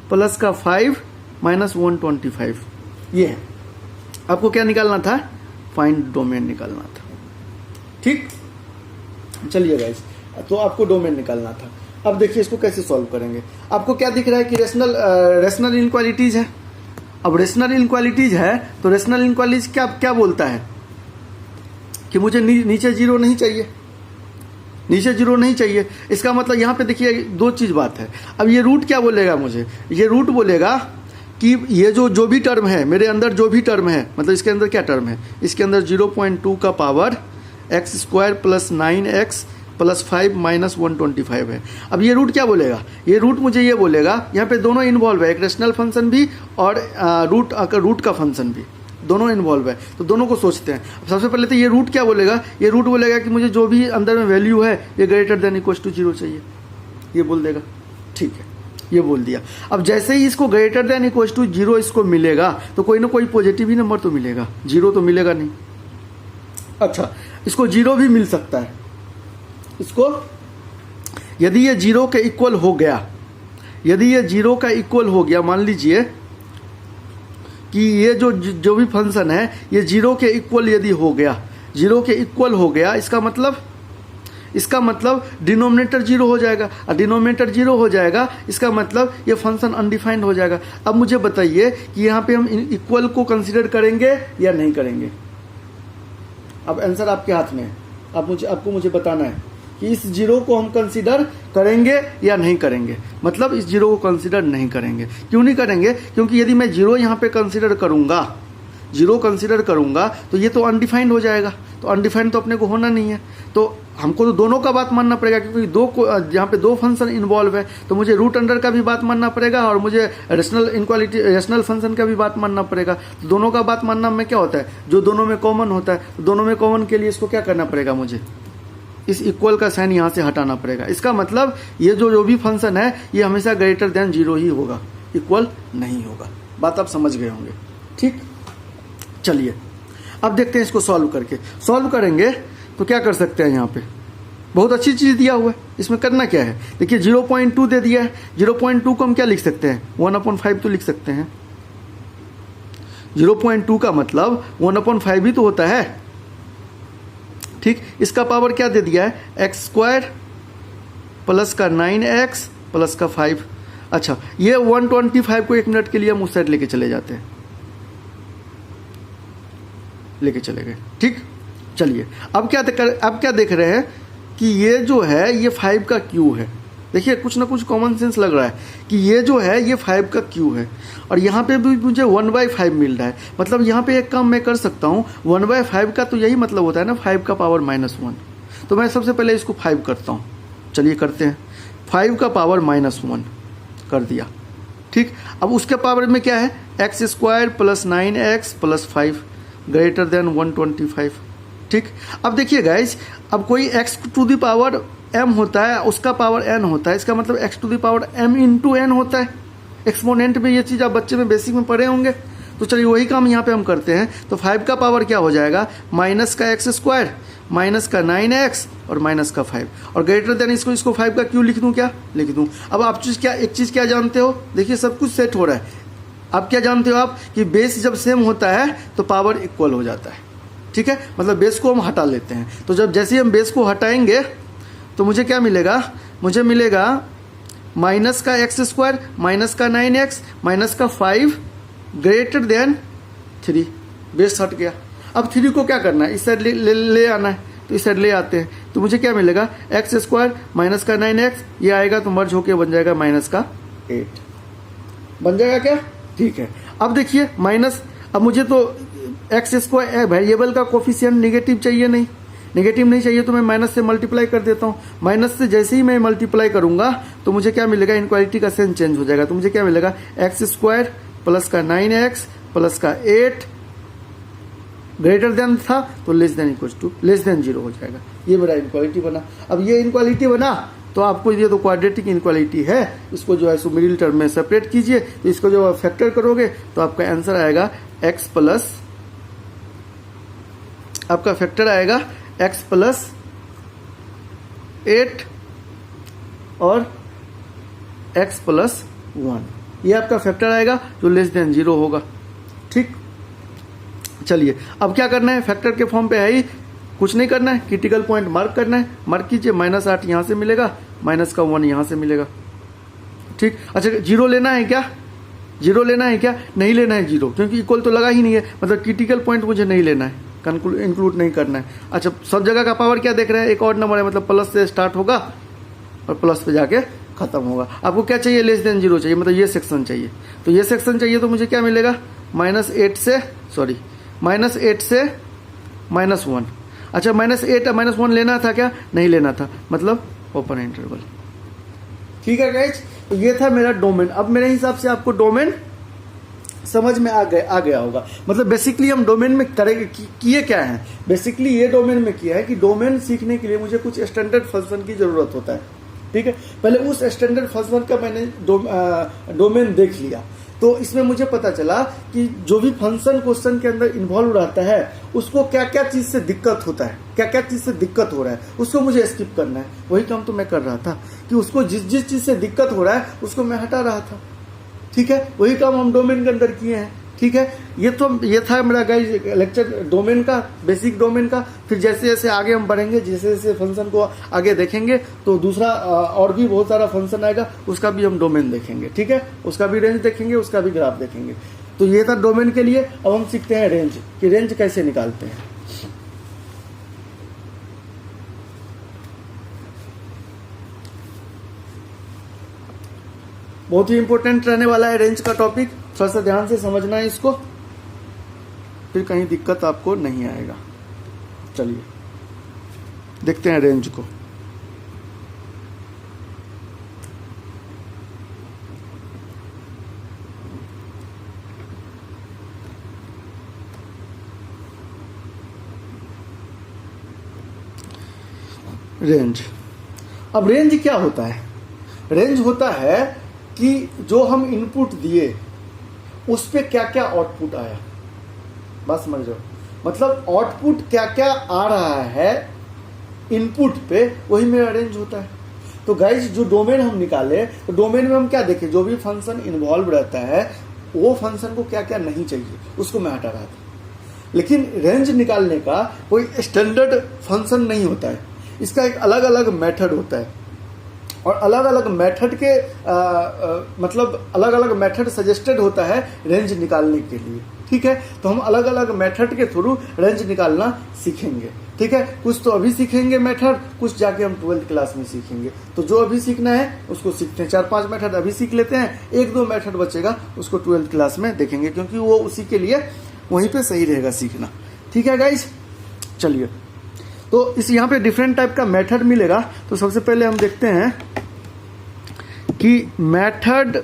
प्लस का 5 माइनस 125, ये है। आपको क्या निकालना था, फाइंड डोमेन निकालना था, ठीक। चलिए गाइस, तो आपको डोमेन निकालना था। अब देखिए इसको कैसे सॉल्व करेंगे। आपको क्या दिख रहा है कि रेशनल इनक्वालिटीज है। अब रेशनल इनक्वालिटीज है तो रेशनल इनक्वालिटीज क्या बोलता है कि मुझे नीचे 0 नहीं चाहिए, नीचे 0 नहीं चाहिए। इसका मतलब यहाँ पे देखिए दो चीज बात है। अब ये रूट क्या बोलेगा, मुझे ये रूट बोलेगा कि ये जो भी टर्म है मेरे अंदर, जो भी टर्म है, मतलब इसके अंदर क्या टर्म है, इसके अंदर 0.2 का power x square plus 9x plus 5 minus 125 है। अब ये रूट क्या बोलेगा, ये रूट मुझे ये बोलेगा, यहाँ पे दोनों इन्वॉल्व है, एक रेशनल फंक्शन भी और रूट का फंक्शन भी, दोनों इन्वॉल्व है। तो दोनों को सोचते हैं। सबसे पहले तो ये रूट क्या बोलेगा, ये रूट बोलेगा कि मुझे जो भी अंदर में वैल्यू है ये ग्रेटर देन इक्वल टू 0 चाहिए, ये बोल देगा, ठीक है। ये बोल दिया। अब जैसे ही इसको ग्रेटर देन इक्वल टू 0 इसको मिलेगा तो कोई ना कोई पॉजिटिव ही नंबर तो मिलेगा, 0 तो मिलेगा नहीं। अच्छा, इसको 0 भी मिल सकता है। इसको यदि ये 0 के इक्वल हो गया, यदि ये 0 का इक्वल हो गया, मान लीजिए कि ये जो भी फंक्शन है ये 0 के इक्वल यदि हो गया, 0 के इक्वल हो गया, इसका मतलब डिनोमिनेटर 0 हो जाएगा, और डिनोमिनेटर 0 हो जाएगा इसका मतलब ये फंक्शन अनडिफाइंड हो जाएगा। अब मुझे बताइए कि यहाँ पे हम इक्वल को कंसीडर करेंगे या नहीं करेंगे। अब आंसर आपके हाथ में है, आपको मुझे बताना है कि इस 0 को हम कंसीडर करेंगे या नहीं करेंगे। मतलब इस 0 को कंसीडर नहीं करेंगे। क्यों नहीं करेंगे? क्योंकि यदि मैं 0 यहाँ पे कंसीडर करूँगा, 0 कंसीडर करूँगा तो ये तो अनडिफाइंड हो जाएगा, तो अनडिफाइंड तो अपने को होना नहीं है। तो हमको तो दोनों का बात मानना पड़ेगा, क्योंकि यहाँ पे 2 फंक्शन इन्वॉल्व है, तो मुझे रूट अंडर का भी बात मानना पड़ेगा और मुझे रेशनल फंक्शन का भी बात मानना पड़ेगा। तो दोनों का बात मानना में क्या होता है, जो दोनों में कॉमन होता है, तो दोनों में कॉमन के लिए इसको क्या करना पड़ेगा, मुझे इस इक्वल का साइन यहाँ से हटाना पड़ेगा। इसका मतलब ये जो भी फंक्शन है ये हमेशा ग्रेटर देन 0 ही होगा, इक्वल नहीं होगा। बात आप समझ गए होंगे, ठीक। चलिए अब देखते हैं इसको सॉल्व करके। सॉल्व करेंगे तो क्या कर सकते हैं, यहाँ पे बहुत अच्छी चीज़ दिया हुआ है। इसमें करना क्या है, देखिए 0.2 दे दिया है। 0.2 को हम क्या लिख सकते हैं, 1/5 तो लिख सकते हैं। 0.2 का मतलब 1/5 ही तो होता है, ठीक। इसका पावर क्या दे दिया है, x² प्लस का 9x प्लस का 5। अच्छा, ये 125 को 1 मिनट के लिए हम उस साइड लेके चले जाते हैं, लेके चले गए, ठीक। चलिए अब क्या देख रहे हैं कि ये जो है ये 5 का क्यूब है। देखिए कुछ ना कुछ कॉमन सेंस लग रहा है कि ये जो है ये 5 का क्यूब है, और यहाँ पे भी मुझे 1/5 मिल रहा है। मतलब यहाँ पे एक काम मैं कर सकता हूँ, 1/5 का तो यही मतलब होता है ना, 5 का पावर -1। तो मैं सबसे पहले इसको 5 करता हूँ। चलिए करते हैं, 5 का पावर -1 कर दिया, ठीक। अब उसके पावर में क्या है, x² plus 9x plus 5 greater than 125, ठीक। अब देखिए गाइज, अब कोई x⁴ m होता है, उसका पावर n होता है, इसका मतलब x⁴m इंटू n होता है। एक्सपोनेंट में ये चीज़ आप बच्चे में बेसिक में पढ़े होंगे। तो चलिए वही काम यहाँ पे हम करते हैं। तो 5 का पावर क्या हो जाएगा, माइनस का x² माइनस का 9x और माइनस का 5, और ग्रेटर देन इसको 5 का क्यों लिख दूँ, क्या लिख दूँ। अब आप एक चीज़ क्या जानते हो, देखिए सब कुछ सेट हो रहा है। अब क्या जानते हो आप कि बेस जब सेम होता है तो पावर इक्वल हो जाता है, ठीक है। मतलब बेस को हम हटा लेते हैं, तो जब जैसे ही हम बेस को हटाएंगे तो मुझे क्या मिलेगा, मुझे मिलेगा माइनस का x² माइनस का 9x माइनस का 5 ग्रेटर देन 3। बेस हट गया। अब 3 को क्या करना है, इस साइड ले आना है, तो इस साइड ले आते हैं। तो मुझे क्या मिलेगा, x² माइनस का 9x, ये आएगा तो मर्ज होके बन जाएगा माइनस का 8, बन जाएगा क्या, ठीक है। अब देखिए माइनस, अब मुझे तो x² वेरिएबल का कोफिशिएंट नेगेटिव चाहिए, नेगेटिव नहीं चाहिए, तो मैं माइनस से मल्टीप्लाई कर देता हूँ। माइनस से जैसे ही मैं मल्टीप्लाई करूंगा तो मुझे क्या मिलेगा, इनक्वालिटी का साइन चेंज हो जाएगा। तो मुझे क्या मिलेगा, x² प्लस का 9x प्लस का 8 ग्रेटर देन था तो लेस देन 0 हो जाएगा। ये मेरा इनक्वालिटी बना। अब ये इनक्वालिटी बना तो आपको ये तो क्वाड्रेटिक इनक्वालिटी है, इसको जो है सो मिडिल टर्म में सेपरेट कीजिए। तो इसको जो फैक्टर करोगे तो आपका आंसर आएगा x प्लस, आपका फैक्टर आएगा x प्लस 8 और x प्लस 1। ये आपका फैक्टर आएगा जो लेस देन 0 होगा, ठीक। चलिए अब क्या करना है, फैक्टर के फॉर्म पे है ही, कुछ नहीं करना है, क्रिटिकल पॉइंट मार्क करना है। मार्क कीजिए, -8 यहाँ से मिलेगा, माइनस का 1 यहाँ से मिलेगा, ठीक। अच्छा 0 लेना है क्या, 0 लेना है क्या, नहीं लेना है 0, क्योंकि इक्वल तो लगा ही नहीं है। मतलब क्रिटिकल पॉइंट मुझे नहीं लेना है, इंक्लूड नहीं करना है। अच्छा सब जगह का पावर क्या देख रहे हैं, एक और नंबर है, मतलब प्लस से स्टार्ट होगा और प्लस पे जाके खत्म होगा। आपको क्या चाहिए, लेस देन 0 चाहिए, मतलब ये सेक्शन चाहिए। तो ये सेक्शन चाहिए तो मुझे क्या मिलेगा, -8 से -1। अच्छा -8 -1 लेना था क्या, नहीं लेना था, मतलब ओपन इंटरवल, ठीक है गाइज। तो ये था मेरा डोमेन। अब मेरे हिसाब से आपको डोमेन समझ में आ गया होगा। मतलब बेसिकली हम डोमेन में करेंगे किए क्या है, बेसिकली ये डोमेन में किया है कि डोमेन सीखने के लिए मुझे कुछ स्टैंडर्ड फंक्शन की जरूरत होता है, ठीक है, पहले उस स्टैंडर्ड फंक्शन का मैंने डोमेन देख लिया, तो इसमें मुझे पता चला कि जो भी फंक्शन क्वेश्चन के अंदर इन्वॉल्व रहता है उसको क्या क्या चीज से दिक्कत होता है, क्या क्या चीज से दिक्कत हो रहा है, उसको मुझे स्किप करना है। वही काम तो मैं कर रहा था कि उसको जिस जिस चीज से दिक्कत हो रहा है उसको मैं हटा रहा था। ठीक है, वही काम हम डोमेन के अंदर किए हैं। ठीक है, ये था मेरा गाइस लेक्चर डोमेन का, बेसिक डोमेन का। फिर जैसे जैसे आगे हम बढ़ेंगे, जैसे जैसे फंक्शन को आगे देखेंगे तो दूसरा और भी बहुत सारा फंक्शन आएगा, उसका भी हम डोमेन देखेंगे। ठीक है, उसका भी रेंज देखेंगे, उसका भी ग्राफ देखेंगे। तो ये था डोमेन के लिए। अब हम सीखते हैं रेंज, कि रेंज कैसे निकालते हैं। बहुत ही इंपॉर्टेंट रहने वाला है रेंज का टॉपिक, थोड़ा सा ध्यान से समझना है इसको, फिर कहीं दिक्कत आपको नहीं आएगा। चलिए देखते हैं रेंज को। रेंज, अब रेंज क्या होता है? रेंज होता है कि जो हम इनपुट दिए उस पे क्या क्या आउटपुट आया। बस समझ रहे हो, मतलब आउटपुट क्या क्या आ रहा है इनपुट पे, वही मेरा रेंज होता है। तो गाइज जो डोमेन हम निकाले, तो डोमेन में हम क्या देखें, जो भी फंक्शन इन्वॉल्व रहता है वो फंक्शन को क्या क्या नहीं चाहिए उसको मैं हटा रहा था। लेकिन रेंज निकालने का कोई स्टैंडर्ड फंक्शन नहीं होता है, इसका एक अलग अलग मेथड होता है, और अलग अलग मेथड के मतलब अलग अलग मेथड सजेस्टेड होता है रेंज निकालने के लिए। ठीक है, तो हम अलग अलग मेथड के थ्रू रेंज निकालना सीखेंगे। ठीक है, कुछ तो अभी सीखेंगे मेथड, कुछ जाके हम 12th क्लास में सीखेंगे। तो जो अभी सीखना है उसको सीखते हैं, 4-5 मेथड अभी सीख लेते हैं, 1-2 मेथड बचेगा उसको 12th क्लास में देखेंगे, क्योंकि वो उसी के लिए वहीं पे सही रहेगा सीखना। ठीक है गाइज, चलिए तो इस यहाँ पे डिफरेंट टाइप का मेथड मिलेगा। तो सबसे पहले हम देखते हैं कि method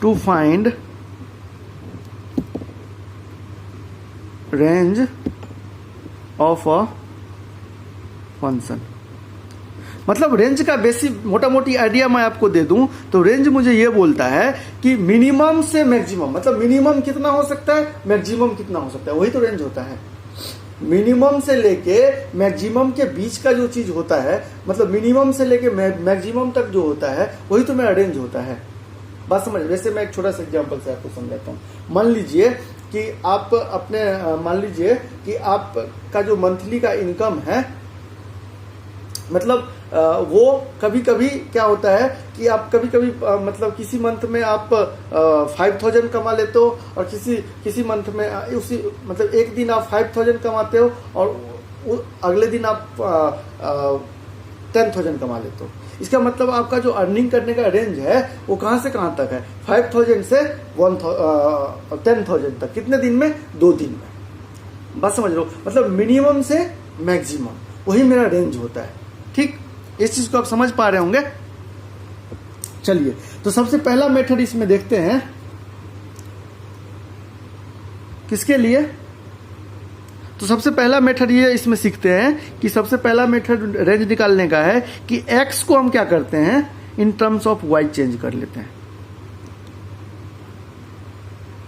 to find range of a function. मतलब रेंज का बेसिक मोटा मोटी आइडिया मैं आपको दे दूं तो रेंज मुझे ये बोलता है कि मिनिमम से मैक्सिमम, मतलब मिनिमम कितना हो सकता है, मैक्सिमम कितना हो सकता है, वही तो रेंज होता है। मिनिमम से लेके मैक्सिमम के बीच का जो चीज होता है, मतलब मिनिमम से लेके मैक्सिमम तक जो होता है वही तो मेरा रेंज होता है। बात समझ। वैसे मैं एक छोटा सा एग्जांपल से आपको समझाता हूँ। मान लीजिए कि आपका जो मंथली का इनकम है, मतलब वो कभी कभी क्या होता है कि आप कभी कभी मतलब किसी मंथ में आप 5000 कमा लेते हो, और किसी मंथ में उसी मतलब एक दिन आप 5000 कमाते हो और अगले दिन आप 10,000 कमा लेते हो। इसका मतलब आपका जो अर्निंग करने का रेंज है वो कहाँ से कहाँ तक है, 5000 से 10,000 तक। कितने दिन में? 2 दिन में। बस समझ लो, मतलब मिनिमम से मैक्सिमम वही मेरा रेंज होता है। ठीक, इस चीज को आप समझ पा रहे होंगे। चलिए, तो सबसे पहला मेथड इसमें देखते हैं, किसके लिए? तो सबसे पहला मेथड ये इसमें सीखते हैं कि सबसे पहला मेथड रेंज निकालने का है कि x को हम क्या करते हैं, इन टर्म्स ऑफ y चेंज कर लेते हैं,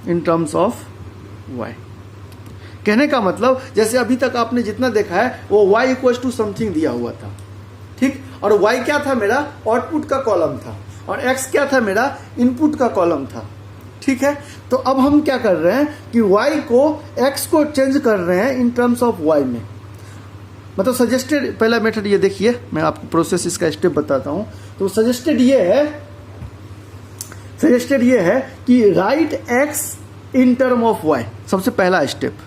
इन टर्म्स ऑफ y। कहने का मतलब जैसे अभी तक आपने जितना देखा है वो y इक्वल टू समथिंग दिया हुआ था। ठीक, और y क्या था? मेरा आउटपुट का कॉलम था, और x क्या था? मेरा इनपुट का कॉलम था। ठीक है, तो अब हम क्या कर रहे हैं कि y को x को चेंज कर रहे हैं इन टर्म्स ऑफ y में। मतलब सजेस्टेड पहला मेथड ये देखिए, मैं आपको प्रोसेस इसका स्टेप बताता हूं। तो सजेस्टेड ये है कि right x in term of y। सबसे पहला step,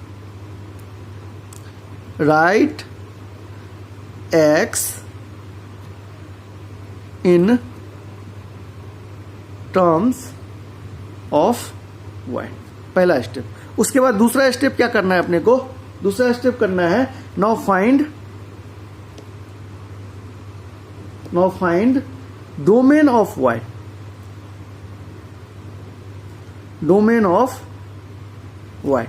right x in terms of y, पहला स्टेप। उसके बाद दूसरा स्टेप क्या करना है अपने को? दूसरा स्टेप करना है now find domain of y, domain of y।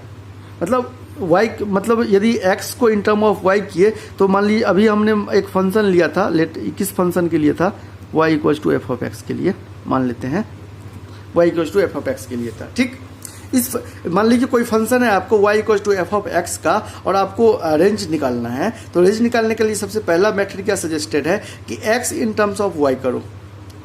मतलब y मतलब यदि x को इन टर्म ऑफ y किए तो मान लीजिए अभी हमने एक फंक्शन लिया था, किस फंक्शन के लिए था, y equal to f of x के लिए मान लेते हैं, y equal to f of x के लिए था। ठीक, इस मान लीजिए कोई फंक्शन है आपको y equal to f of x का और आपको रेंज निकालना है, तो रेंज निकालने के लिए सबसे पहला मेथड क्या सजेस्टेड है कि x in terms of y करो।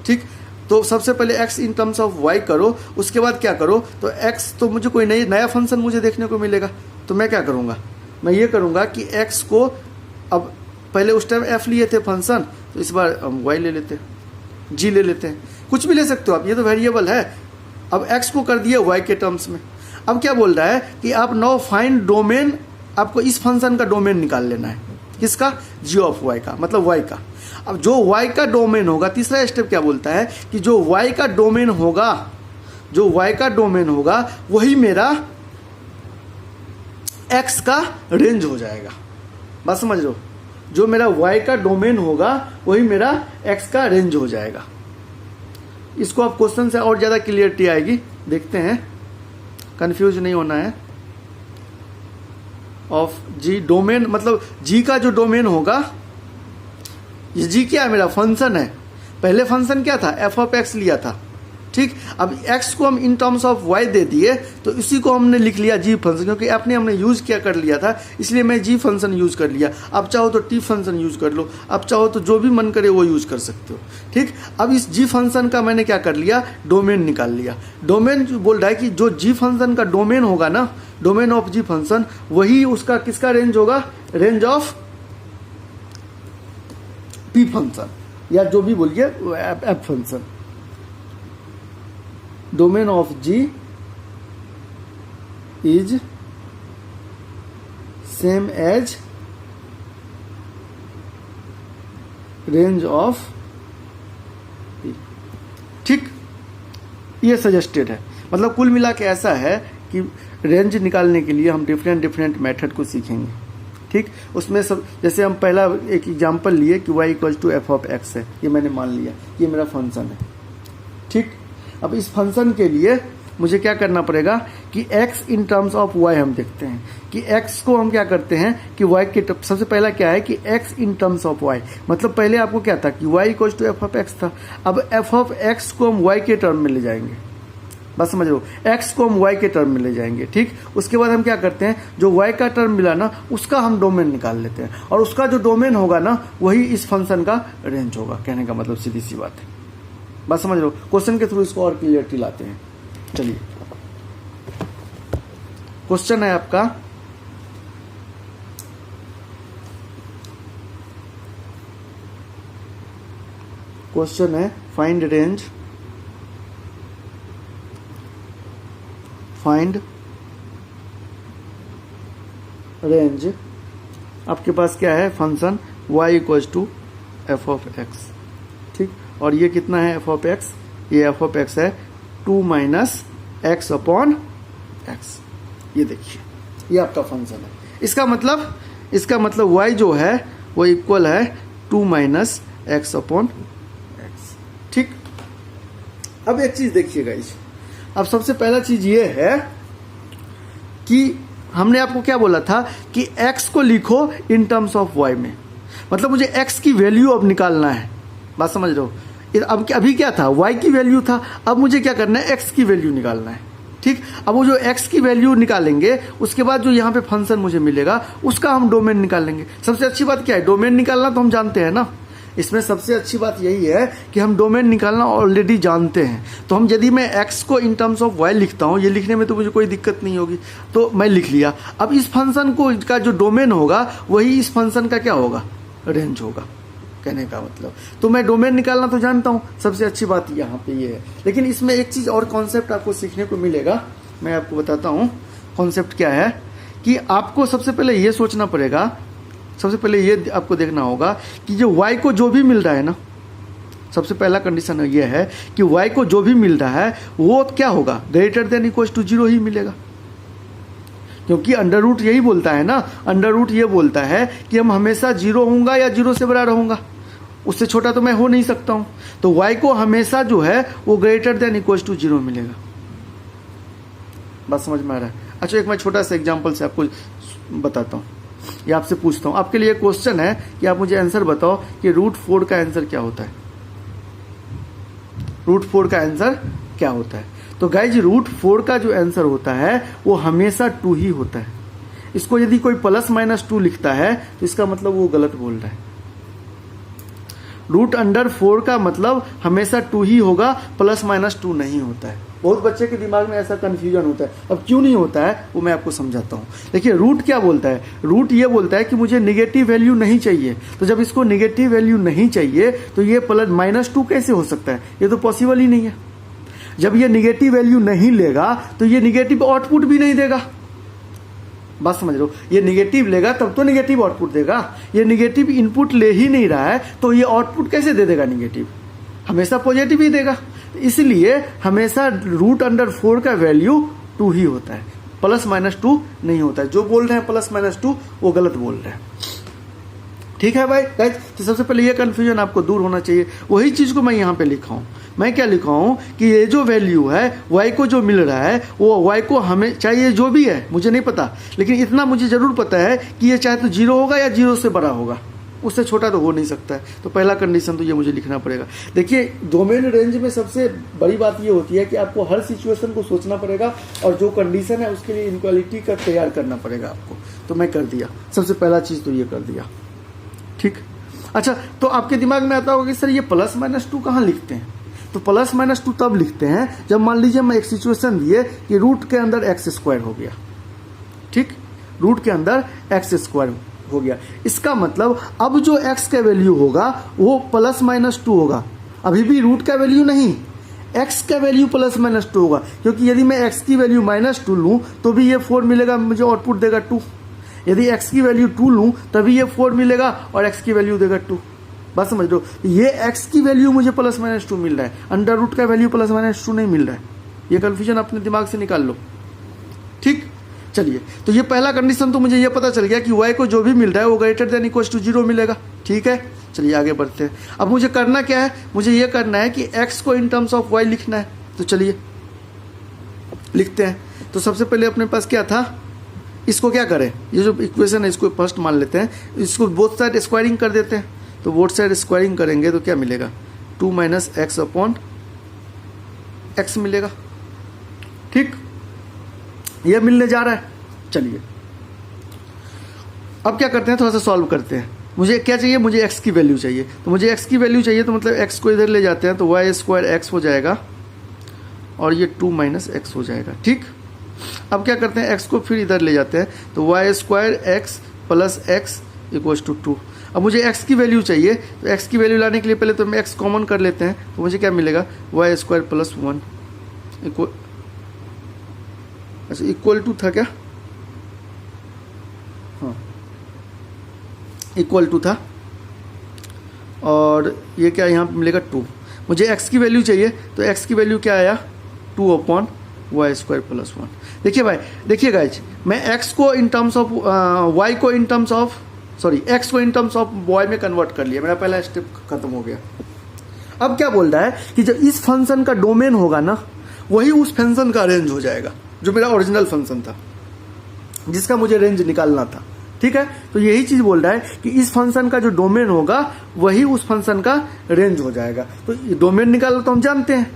ठीक, तो सबसे पहले x in terms of y करो, उसके बाद क्या करो, तो x तो मुझे कोई नया फंक्शन मुझे देखने को मिलेगा, तो मैं क्या करूँगा, मैं ये करूँगा कि x को, अब पहले उस टाइम f लिए थे फंक्शन, तो इस बार हम y ले लेते हैं, g ले लेते हैं, कुछ भी ले सकते हो आप, ये तो वेरिएबल है। अब x को कर दिया y के टर्म्स में। अब क्या बोल रहा है कि आप नाउ फाइंड डोमेन, आपको इस फंक्शन का डोमेन निकाल लेना है, किसका, g ऑफ y का, मतलब y का। अब जो y का डोमेन होगा, तीसरा स्टेप क्या बोलता है कि जो y का डोमेन होगा, जो y का डोमेन होगा वही मेरा x का रेंज हो जाएगा। बात समझ रहे हो, जो मेरा y का डोमेन होगा वही मेरा x का रेंज हो जाएगा। इसको आप क्वेश्चन से और ज़्यादा क्लियरिटी आएगी, देखते हैं, कंफ्यूज नहीं होना है। ऑफ जी डोमेन, मतलब जी का जो डोमेन होगा, ये जी क्या है, मेरा फंक्शन है। पहले फंक्शन क्या था, एफ ऑफ एक्स लिया था। ठीक, अब x को हम इन टर्म्स ऑफ y दे दिए, तो इसी को हमने लिख लिया g फंक्शन, क्योंकि f ने हमने यूज किया कर लिया था, इसलिए मैं g फंक्शन यूज कर लिया। अब चाहो तो t फंक्शन यूज कर लो, अब चाहो तो जो भी मन करे वो यूज कर सकते हो। ठीक, अब इस g फंक्शन का मैंने क्या कर लिया, डोमेन निकाल लिया। डोमेन बोल रहा है कि जो g फंक्शन का डोमेन होगा ना, डोमेन ऑफ g फंक्शन, वही उसका किसका रेंज होगा, रेंज ऑफ p फंक्शन, या जो भी बोलिए f function. Domain of g is same as range of p। ठीक, ये सजेस्टेड है। मतलब कुल मिला के ऐसा है कि रेंज निकालने के लिए हम डिफरेंट मेथड को सीखेंगे। ठीक, उसमें सब, जैसे हम पहला एक एग्जांपल लिए कि y equal to f of x है, ये मैंने मान लिया, ये मेरा फंक्शन है। ठीक, अब इस फंक्शन के लिए मुझे क्या करना पड़ेगा कि x in terms of y हम देखते हैं कि x को हम क्या करते हैं कि y के, सबसे पहला क्या है कि x in terms of y, मतलब पहले आपको क्या था कि y equal to f of x था। अब f ऑफ x को हम y के टर्म में ले जाएंगे, बस समझ लो, x को हम y के टर्म में ले जाएंगे। ठीक, उसके बाद हम क्या करते हैं, जो y का टर्म मिला ना, उसका हम डोमेन निकाल लेते हैं, और उसका जो डोमेन होगा ना, वही इस फंक्शन का रेंज होगा। कहने का मतलब सीधी सी बात है, बस समझ लो। क्वेश्चन के थ्रू इसको और क्लियरिटी लाते हैं। चलिए, क्वेश्चन है आपका, क्वेश्चन है फाइंड रेंज, फाइंड रेंज। आपके पास क्या है, function y equal to f of x. ठीक, और ये कितना है एफ ऑफ एक्स, ये एफ ऑफ एक्स है 2 माइनस एक्स अपॉन एक्स। ये देखिए, ये आपका फंक्शन है। इसका मतलब y जो है वो इक्वल है 2 माइनस एक्स अपॉन एक्स। ठीक, अब एक चीज देखिएगा इस, अब सबसे पहला चीज ये है कि हमने आपको क्या बोला था कि x को लिखो इन टर्म्स ऑफ y में, मतलब मुझे x की वैल्यू अब निकालना है। बात समझ रहे हो, अब अभी क्या था, y की वैल्यू था, अब मुझे क्या करना है, x की वैल्यू निकालना है। ठीक, अब वो जो x की वैल्यू निकालेंगे, उसके बाद जो यहाँ पे फंक्शन मुझे मिलेगा उसका हम डोमेन निकालेंगे। सबसे अच्छी बात क्या है, डोमेन निकालना तो हम जानते हैं ना, इसमें सबसे अच्छी बात यही है कि हम डोमेन निकालना ऑलरेडी जानते हैं। तो हम यदि मैं x को इन टर्म्स ऑफ y लिखता हूँ, ये लिखने में तो मुझे कोई दिक्कत नहीं होगी, तो मैं लिख लिया। अब इस फंक्शन को का जो डोमेन होगा वही इस फंक्शन का क्या होगा, रेंज होगा। कहने का मतलब, तो मैं डोमेन निकालना तो जानता हूँ, सबसे अच्छी बात यहाँ पे ये है। लेकिन इसमें एक चीज़ और कॉन्सेप्ट आपको सीखने को मिलेगा, मैं आपको बताता हूँ कॉन्सेप्ट क्या है। कि आपको सबसे पहले ये सोचना पड़ेगा, सबसे पहले ये आपको देखना होगा कि जो y को जो भी मिल रहा है ना, सबसे पहला कंडीशन ये है कि y को जो भी मिल रहा है वो क्या होगा, ग्रेटर देन इक्वल टू 0 ही मिलेगा। क्योंकि अंडर रूट यही बोलता है ना, अंडर रूट ये बोलता है कि हम हमेशा 0 होऊंगा या 0 से बड़ा रहूंगा, उससे छोटा तो मैं हो नहीं सकता हूं। तो y को हमेशा जो है वो ग्रेटर देन इक्वल टू 0 मिलेगा। बात समझ में आ रहा है। अच्छा, एक मैं छोटा सा एग्जांपल से आपको बताता हूँ, या आपसे पूछता हूँ। आपके लिए क्वेश्चन है कि आप मुझे आंसर बताओ कि √4 का आंसर क्या होता है। √4 का आंसर क्या होता है? तो गाइज √4 का जो आंसर होता है वो हमेशा 2 ही होता है। इसको यदि कोई +-2 लिखता है तो इसका मतलब वो गलत बोल रहा है। √4 का मतलब हमेशा 2 ही होगा, +-2 नहीं होता है। बहुत बच्चे के दिमाग में ऐसा कंफ्यूजन होता है। अब क्यों नहीं होता है वो मैं आपको समझाता हूँ। देखिए रूट क्या बोलता है, रूट ये बोलता है कि मुझे नेगेटिव वैल्यू नहीं चाहिए। तो जब इसको नेगेटिव वैल्यू नहीं चाहिए तो ये +-2 कैसे हो सकता है? ये तो पॉसिबल ही नहीं है। जब ये नेगेटिव वैल्यू नहीं लेगा तो ये नेगेटिव आउटपुट भी नहीं देगा। बात समझ लो, ये नेगेटिव लेगा तब तो नेगेटिव आउटपुट देगा। ये नेगेटिव इनपुट ले ही नहीं रहा है तो ये आउटपुट कैसे दे देगा? नेगेटिव हमेशा पॉजिटिव ही देगा। इसलिए हमेशा √4 का वैल्यू 2 ही होता है, +-2 नहीं होता है। जो बोल रहे हैं +-2 वो गलत बोल रहे हैं। ठीक है भाई गाइस, तो सबसे पहले ये कंफ्यूजन आपको दूर होना चाहिए। वही चीज को मैं यहाँ पे लिखा हूँ। मैं क्या लिखा हूँ कि ये जो वैल्यू है y को जो मिल रहा है वो y को हमें चाहिए, जो भी है मुझे नहीं पता, लेकिन इतना मुझे जरूर पता है कि ये चाहे तो 0 होगा या 0 से बड़ा होगा, उससे छोटा तो हो नहीं सकता है। तो पहला कंडीशन तो ये मुझे लिखना पड़ेगा। देखिए डोमेन रेंज में सबसे बड़ी बात ये होती है कि आपको हर सिचुएशन को सोचना पड़ेगा और जो कंडीशन है उसके लिए इनक्वालिटी का तैयार करना पड़ेगा आपको। तो मैं कर दिया, सबसे पहला चीज़ तो ये कर दिया। ठीक, अच्छा, तो आपके दिमाग में आता होगा कि सर ये +-2 कहाँ लिखते हैं? तो +-2 तब लिखते हैं जब मान लीजिए मैं एक सिचुएशन दिए कि रूट के अंदर x² हो गया। ठीक, रूट के अंदर x² हो गया। इसका मतलब अब जो x का वैल्यू होगा वो +-2 होगा। अभी भी रूट का वैल्यू नहीं, x का वैल्यू +-2 होगा, क्योंकि यदि मैं x की वैल्यू -2 लूँ तो भी ये 4 मिलेगा, मुझे आउटपुट देगा 2। यदि x की वैल्यू 2 लूँ तभी ये 4 मिलेगा और x की वैल्यू देगा 2। बस समझ लो, ये x की वैल्यू मुझे +-2 मिल रहा है, अंडर रूट का वैल्यू +-2 नहीं मिल रहा है। ये कन्फ्यूजन अपने दिमाग से निकाल लो। ठीक, चलिए, तो ये पहला कंडीशन तो मुझे ये पता चल गया कि y को जो भी मिल रहा है वो >= 0 मिलेगा। ठीक है, चलिए आगे बढ़ते हैं। अब मुझे करना क्या है, मुझे ये करना है कि x को इन टर्म्स ऑफ y लिखना है। तो चलिए लिखते हैं। तो सबसे पहले अपने पास क्या था, इसको क्या करें, ये जो इक्वेशन है इसको फर्स्ट मान लेते हैं, इसको बोथ साइड स्क्वायरिंग कर देते हैं। तो बोथ साइड स्क्वायरिंग करेंगे तो क्या मिलेगा, 2 - x मिलेगा। ठीक, ये मिलने जा रहा है। चलिए अब क्या करते हैं, थोड़ा सा सॉल्व करते हैं। मुझे क्या चाहिए, मुझे x की वैल्यू चाहिए। तो मुझे x की वैल्यू चाहिए तो मतलब x को इधर ले जाते हैं तो y² x हो जाएगा और ये 2 - x हो जाएगा। ठीक, अब क्या करते हैं, x को फिर इधर ले जाते हैं तो y² x + x = 2। अब मुझे x की वैल्यू चाहिए तो x की वैल्यू लाने के लिए पहले तो हम x कॉमन कर लेते हैं। तो मुझे क्या मिलेगा, y² + 1 इक्वल टू था क्या, हाँ इक्वल टू था, और ये क्या यहाँ पे मिलेगा 2। मुझे x की वैल्यू चाहिए तो x की वैल्यू क्या आया, 2/y² + 1। देखिए भाई, देखिए गाइज, मैं x को इन टर्म्स ऑफ y को इन टर्म्स ऑफ x को इन टर्म्स ऑफ y में कन्वर्ट कर लिया। मेरा पहला स्टेप खत्म हो गया। अब क्या बोल रहा है कि जब इस फंक्शन का डोमेन होगा ना, वही उस फंक्शन का रेंज हो जाएगा जो मेरा ओरिजिनल फंक्शन था, जिसका मुझे रेंज निकालना था। ठीक है, तो यही चीज बोल रहा है कि इस फंक्शन का जो डोमेन होगा वही उस फंक्शन का रेंज हो जाएगा। तो डोमेन निकालना तो हम जानते हैं,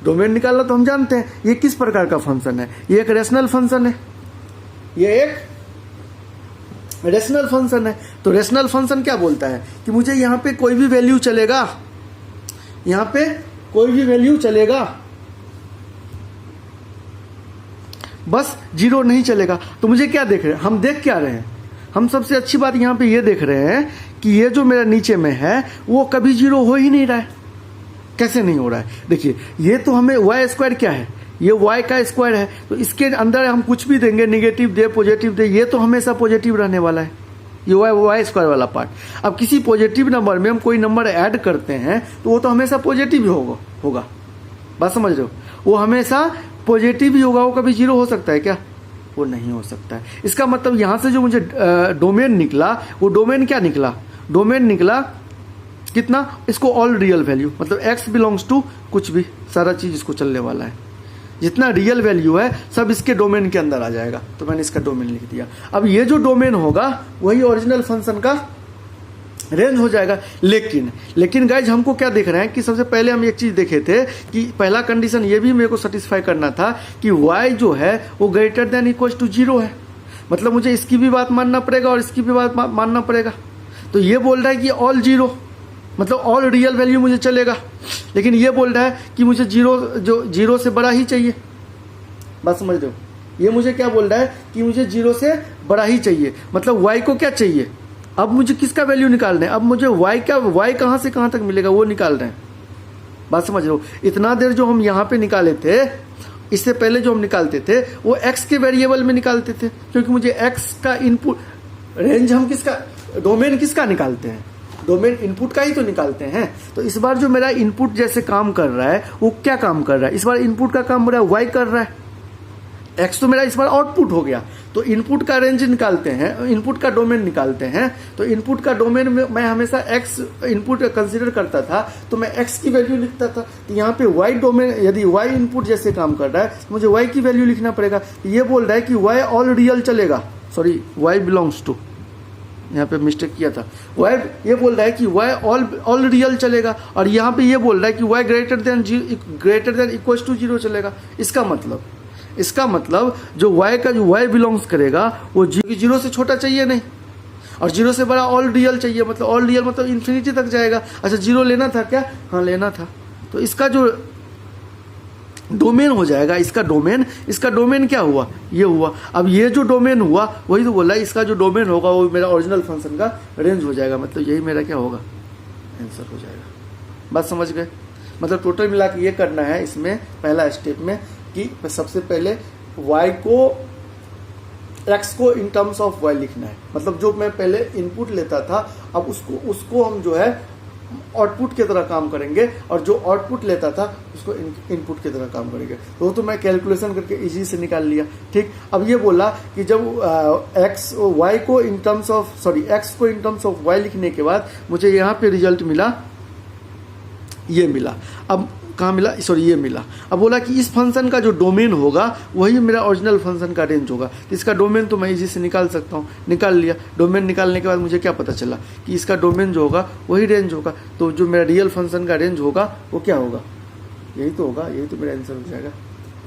डोमेन निकालना तो हम जानते हैं। ये किस प्रकार का फंक्शन है, ये एक रेशनल फंक्शन है, ये एक रेशनल फंक्शन है। तो रेशनल फंक्शन क्या बोलता है कि मुझे यहाँ पे कोई भी वैल्यू चलेगा, यहाँ पे कोई भी वैल्यू चलेगा, बस 0 नहीं चलेगा। तो मुझे क्या देख रहे हैं, हम देख क्या रहे हैं, हम सबसे अच्छी बात यहाँ पे ये देख रहे हैं कि ये जो मेरा नीचे में है वो कभी 0 हो ही नहीं रहा है। कैसे नहीं हो रहा है, देखिए ये तो हमें y² क्या है, ये y का स्क्वायर है, तो इसके अंदर हम कुछ भी देंगे, नेगेटिव दे पॉजिटिव दे, ये तो हमेशा पॉजिटिव रहने वाला है, ये y² वाला पार्ट। अब किसी पॉजिटिव नंबर में हम कोई नंबर ऐड करते हैं तो वो तो हमेशा पॉजिटिव ही होगा। बात समझ रहे हो, वो हमेशा पॉजिटिव ही होगा, वो कभी 0 हो सकता है क्या, वो नहीं हो सकता है। इसका मतलब यहाँ से जो मुझे डोमेन निकला, वो डोमेन क्या निकला, डोमेन निकला कितना, इसको ऑल रियल वैल्यू, मतलब x बिलोंग्स टू कुछ भी, सारा चीज इसको चलने वाला है। जितना रियल वैल्यू है सब इसके डोमेन के अंदर आ जाएगा। तो मैंने इसका डोमेन लिख दिया। अब ये जो डोमेन होगा वही ओरिजिनल फंक्शन का रेंज हो जाएगा। लेकिन गाइज हमको क्या देख रहे हैं कि सबसे पहले हम एक चीज देखे थे कि पहला कंडीशन ये भी मेरे को सेटिस्फाई करना था कि y जो है वो ग्रेटर देन इक्वल टू 0 है। मतलब मुझे इसकी भी बात मानना पड़ेगा और इसकी भी बात मानना पड़ेगा। तो ये बोल रहा है कि ऑल 0 मतलब ऑल रियल वैल्यू मुझे चलेगा, लेकिन ये बोल रहा है कि मुझे 0 से बड़ा ही चाहिए। बात समझ रहे हो? ये मुझे क्या बोल रहा है कि मुझे 0 से बड़ा ही चाहिए। मतलब y को क्या चाहिए, अब मुझे किसका वैल्यू निकालना है, अब मुझे y कहां से कहां तक मिलेगा वो निकाल रहे हैं। बात समझ रहे हो? इतना देर जो हम यहाँ पे निकाले थे, इससे पहले जो हम निकालते थे वो x के वेरिएबल में निकालते थे, क्योंकि मुझे x का इनपुट रेंज हम किसका, डोमेन किसका निकालते हैं, डोमेन इनपुट का ही तो निकालते हैं। तो इस बार जो मेरा इनपुट जैसे काम कर रहा है वो क्या काम कर रहा है, इस बार इनपुट का काम मेरा y कर रहा है, x तो मेरा इस बार आउटपुट हो गया। तो इनपुट का रेंज निकालते हैं, इनपुट का डोमेन निकालते हैं। तो इनपुट का डोमेन में मैं हमेशा x इनपुट कंसीडर करता था, तो मैं x की वैल्यू लिखता था। तो यहाँ पे y डोमेन, यदि y इनपुट जैसे काम कर रहा है तो मुझे y की वैल्यू लिखना पड़ेगा। ये बोल रहा है कि y ऑल रियल चलेगा, सॉरी y बिलोंग्स टू, यहाँ पे मिस्टेक किया था। y ये बोल रहा है कि y ऑल रियल चलेगा, और यहाँ पे ये बोल रहा है कि y greater than equal to 0 चलेगा। इसका मतलब जो y का जो y बिलोंग्स करेगा वो 0 से छोटा चाहिए नहीं, और 0 से बड़ा ऑल रियल चाहिए। मतलब ऑल रियल मतलब इन्फिनिटी तक जाएगा। अच्छा 0 लेना था क्या? हाँ लेना था। तो इसका जो डोमेन हो जाएगा, इसका डोमेन क्या हुआ, ये हुआ। अब ये जो डोमेन हुआ वही तो बोला, इसका जो डोमेन होगा वो मेरा ओरिजिनल फंक्शन का रेंज हो जाएगा। मतलब यही मेरा क्या होगा, आंसर हो जाएगा। बात समझ गए? मतलब टोटल मिला के ये करना है इसमें पहला स्टेप में कि सबसे पहले x को इन टर्म्स ऑफ y लिखना है। मतलब जो मैं पहले इनपुट लेता था अब उसको हम जो है आउटपुट की तरह काम करेंगे, और जो आउटपुट लेता था उसको इनपुट की तरह काम करेंगे। तो मैं कैलकुलेशन करके इजी से निकाल लिया। ठीक, अब ये बोला कि जब x को इन टर्म्स ऑफ y लिखने के बाद मुझे यहाँ पे रिजल्ट मिला, ये मिला। अब कहाँ मिला, सॉरी ये मिला। अब बोला कि इस फंक्शन का जो डोमेन होगा वही मेरा ओरिजिनल फंक्शन का रेंज होगा। इसका डोमेन तो मैं इजी से निकाल सकता हूँ, निकाल लिया। डोमेन निकालने के बाद मुझे क्या पता चला कि इसका डोमेन जो होगा वही रेंज होगा। तो जो मेरा रियल फंक्शन का रेंज होगा वो क्या होगा, यही तो होगा, यही तो मेरा आंसर हो जाएगा।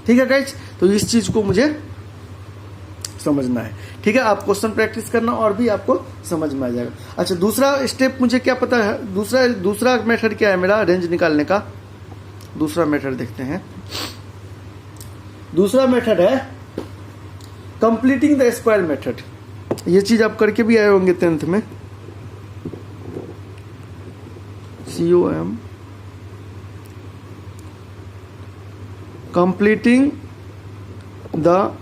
ठीक है गाइस, तो इस चीज़ को मुझे समझना है। ठीक है, आप क्वेश्चन प्रैक्टिस करना और भी आपको समझ में आ जाएगा। अच्छा दूसरा स्टेप मुझे क्या पता है, दूसरा मेथड क्या है मेरा रेंज निकालने का। दूसरा मेथड देखते हैं। दूसरा मेथड है कंप्लीटिंग द स्क्वायर मेथड। ये चीज आप करके भी आए होंगे 10th में, COM completing the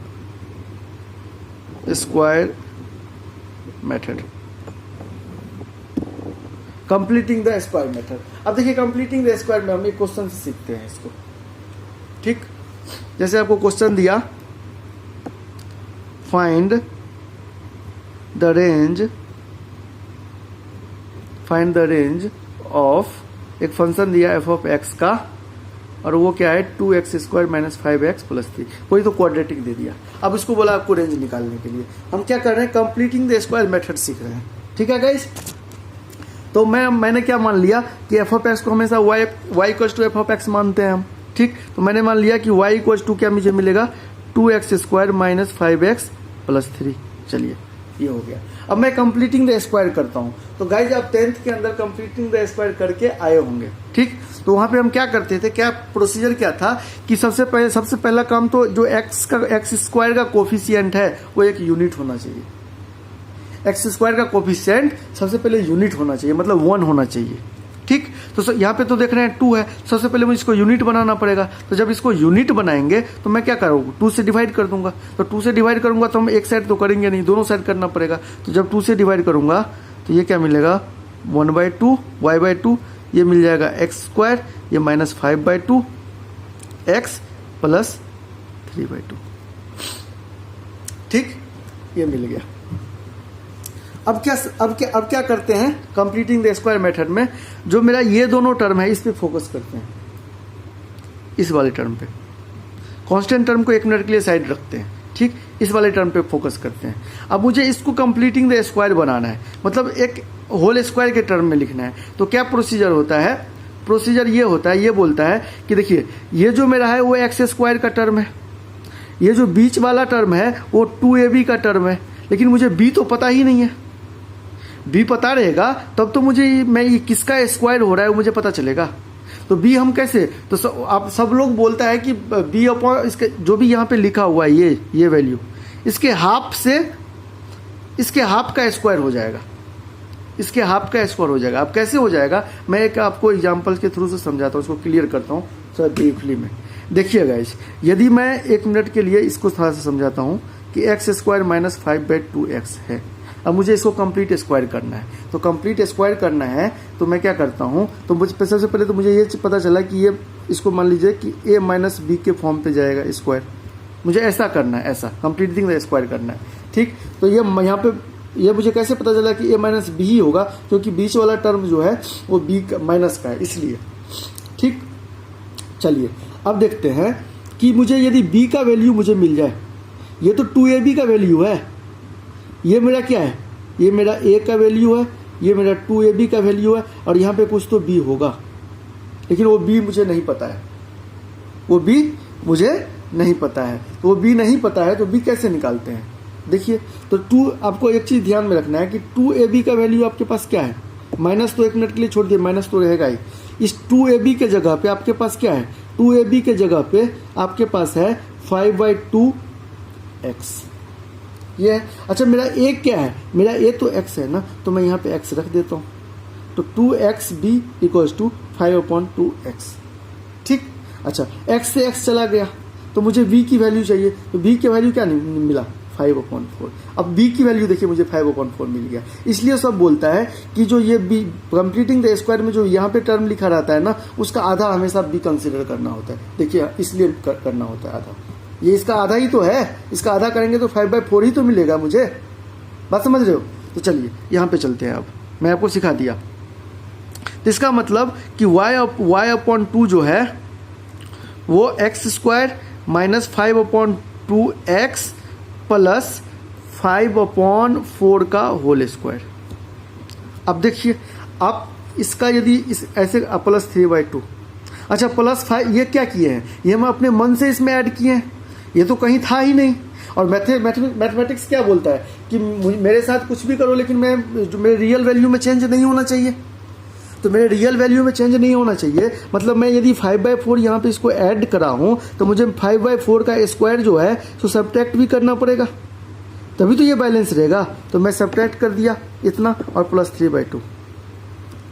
square method. Completing the square method. अब देखिए कंप्लीटिंग द स्क्वायर में हम एक क्वेश्चन से सीखते हैं इसको। ठीक, जैसे आपको क्वेश्चन दिया फाइंड द रेंज ऑफ एक फंक्शन दिया f ऑफ x का, और वो क्या है 2x square minus 5x plus 3, कोई तो क्वाड्रेटिक दे दिया। अब इसको बोला आपको रेंज निकालने के लिए हम क्या कर रहे हैं, कंप्लीटिंग द स्क्वायर मेथड सीख रहे हैं। ठीक है गाइस, तो मैंने क्या मान लिया कि f ऑफ x को हमेशा y equal to f of x मानते हैं हम। ठीक, तो मैंने मान लिया कि y इक्वल टू क्या मुझे मिलेगा 2x square minus 5x plus 3। चलिए ये हो गया। अब मैं कंप्लीटिंग द स्क्वायर करता हूं। तो गाइज आप 10th के अंदर कंप्लीटिंग द स्क्वायर करके आए होंगे। ठीक, तो वहां पे हम क्या करते थे, क्या प्रोसीजर क्या था कि सबसे पहला काम तो जो x स्क्वायर का कोफिशिएंट है वो एक यूनिट होना चाहिए। एक्स स्क्वायर का कोफिशिएंट सबसे पहले यूनिट होना चाहिए, मतलब 1 होना चाहिए। ठीक, तो यहाँ पे तो देख रहे हैं 2 है, सबसे पहले मुझे इसको यूनिट बनाना पड़ेगा। तो जब इसको यूनिट बनाएंगे तो मैं क्या करूँगा, 2 से डिवाइड कर दूंगा। तो 2 से डिवाइड करूंगा तो हम एक साइड तो करेंगे नहीं, दोनों साइड करना पड़ेगा। तो जब 2 से डिवाइड करूंगा तो ये क्या मिलेगा 1/2 y/2, ये मिल जाएगा एक्स स्क्वायर, ये माइनस 5/2 x प्लस 3/2। ठीक, ये मिल गया। अब क्या करते हैं कंप्लीटिंग द स्क्वायर मेथड में, जो मेरा ये दोनों टर्म है इस पे फोकस करते हैं, इस वाले टर्म पे। कांस्टेंट टर्म को 1 मिनट के लिए साइड रखते हैं, ठीक, इस वाले टर्म पे फोकस करते हैं। अब मुझे इसको कंप्लीटिंग द स्क्वायर बनाना है, मतलब एक होल स्क्वायर के टर्म में लिखना है। तो क्या प्रोसीजर होता है? प्रोसीजर ये होता है, ये बोलता है कि देखिए ये जो मेरा है वो एक्स स्क्वायर का टर्म है, ये जो बीच वाला टर्म है वो 2ab का टर्म है, लेकिन मुझे b तो पता ही नहीं है। b पता रहेगा तब तो मुझे मैं ये किसका स्क्वायर हो रहा है वो मुझे पता चलेगा। तो b हम कैसे, तो आप सब लोग बोलता है कि b अपॉन इसके जो भी यहाँ पे लिखा हुआ है ये वैल्यू इसके हाफ से इसके हाफ का स्क्वायर हो जाएगा, इसके हाफ का स्क्वायर हो जाएगा। अब कैसे हो जाएगा मैं एक आपको एग्जांपल के थ्रू से समझाता हूँ, उसको क्लियर करता हूँ सर ब्रीफली में। देखिए गाइस, यदि मैं 1 मिनट के लिए इसको थोड़ा सा समझाता हूँ कि एक्स स्क्वायर माइनस 5/2x है। अब मुझे इसको कंप्लीट स्क्वायर करना है, तो कंप्लीट स्क्वायर करना है तो मैं क्या करता हूँ, तो मुझे सबसे पहले तो मुझे ये पता चला कि ये इसको मान लीजिए कि a माइनस बी के फॉर्म पे जाएगा स्क्वायर, मुझे ऐसा करना है, ऐसा कंप्लीटिंग द स्क्वायर करना है, ठीक। तो ये यहाँ पे ये मुझे कैसे पता चला कि a माइनस बी ही होगा, क्योंकि बीच वाला टर्म जो है वो b माइनस का है इसलिए, ठीक। चलिए अब देखते हैं कि मुझे यदि b का वैल्यू मुझे मिल जाए, ये तो 2ab का वैल्यू है, ये मेरा क्या है, ये मेरा a का वैल्यू है, ये मेरा 2ab का वैल्यू है, और यहाँ पे कुछ तो b होगा, लेकिन वो b मुझे नहीं पता है, वो b मुझे नहीं पता है। तो वो b नहीं पता है तो b कैसे निकालते हैं? देखिए, तो 2 आपको एक चीज़ ध्यान में रखना है कि 2ab का वैल्यू आपके पास क्या है, माइनस तो 1 मिनट के लिए छोड़ दिए, माइनस तो रहेगा ही। इस 2ab के जगह पे आपके पास क्या है, 2ab के जगह पे आपके पास है 5/2x, ये है। अच्छा मेरा a क्या है, मेरा a तो x है ना, तो मैं यहाँ पे x रख देता हूँ, तो 2xb इक्वल्स टू 5/2x, ठीक। अच्छा x से x चला गया तो मुझे v की वैल्यू चाहिए, तो v की वैल्यू क्या नहीं मिला, 5/4। अब b की वैल्यू देखिए मुझे 5/4 मिल गया। इसलिए सब बोलता है कि जो ये b कंप्लीटिंग द स्क्वायर में जो यहाँ पे टर्म लिखा रहता है ना, उसका आधा हमेशा b कंसिडर करना होता है। देखिए इसलिए करना होता है आधा, ये इसका आधा ही तो है, इसका आधा करेंगे तो 5/4 ही तो मिलेगा मुझे, बात समझ रहे हो। तो चलिए यहाँ पे चलते हैं, अब मैं आपको सिखा दिया। तो इसका मतलब कि y/2 जो है वो x square minus 5/2x plus 5/4 का होल स्क्वायर। अब देखिए, आप इसका यदि इस ऐसे प्लस 3/2, अच्छा प्लस 5 ये क्या किए हैं, ये मैं अपने मन से इसमें ऐड किए हैं, ये तो कहीं था ही नहीं। और मैथमेटिक्स क्या बोलता है कि मेरे साथ कुछ भी करो लेकिन मेरे रियल वैल्यू में चेंज नहीं होना चाहिए। तो मेरे रियल वैल्यू में चेंज नहीं होना चाहिए, मतलब मैं यदि 5/4 यहाँ पे इसको ऐड करा हूँ तो मुझे 5/4 का स्क्वायर जो है तो सब्ट्रैक्ट भी करना पड़ेगा, तभी तो ये बैलेंस रहेगा। तो मैं सब्ट्रैक्ट कर दिया इतना और प्लस 3/2,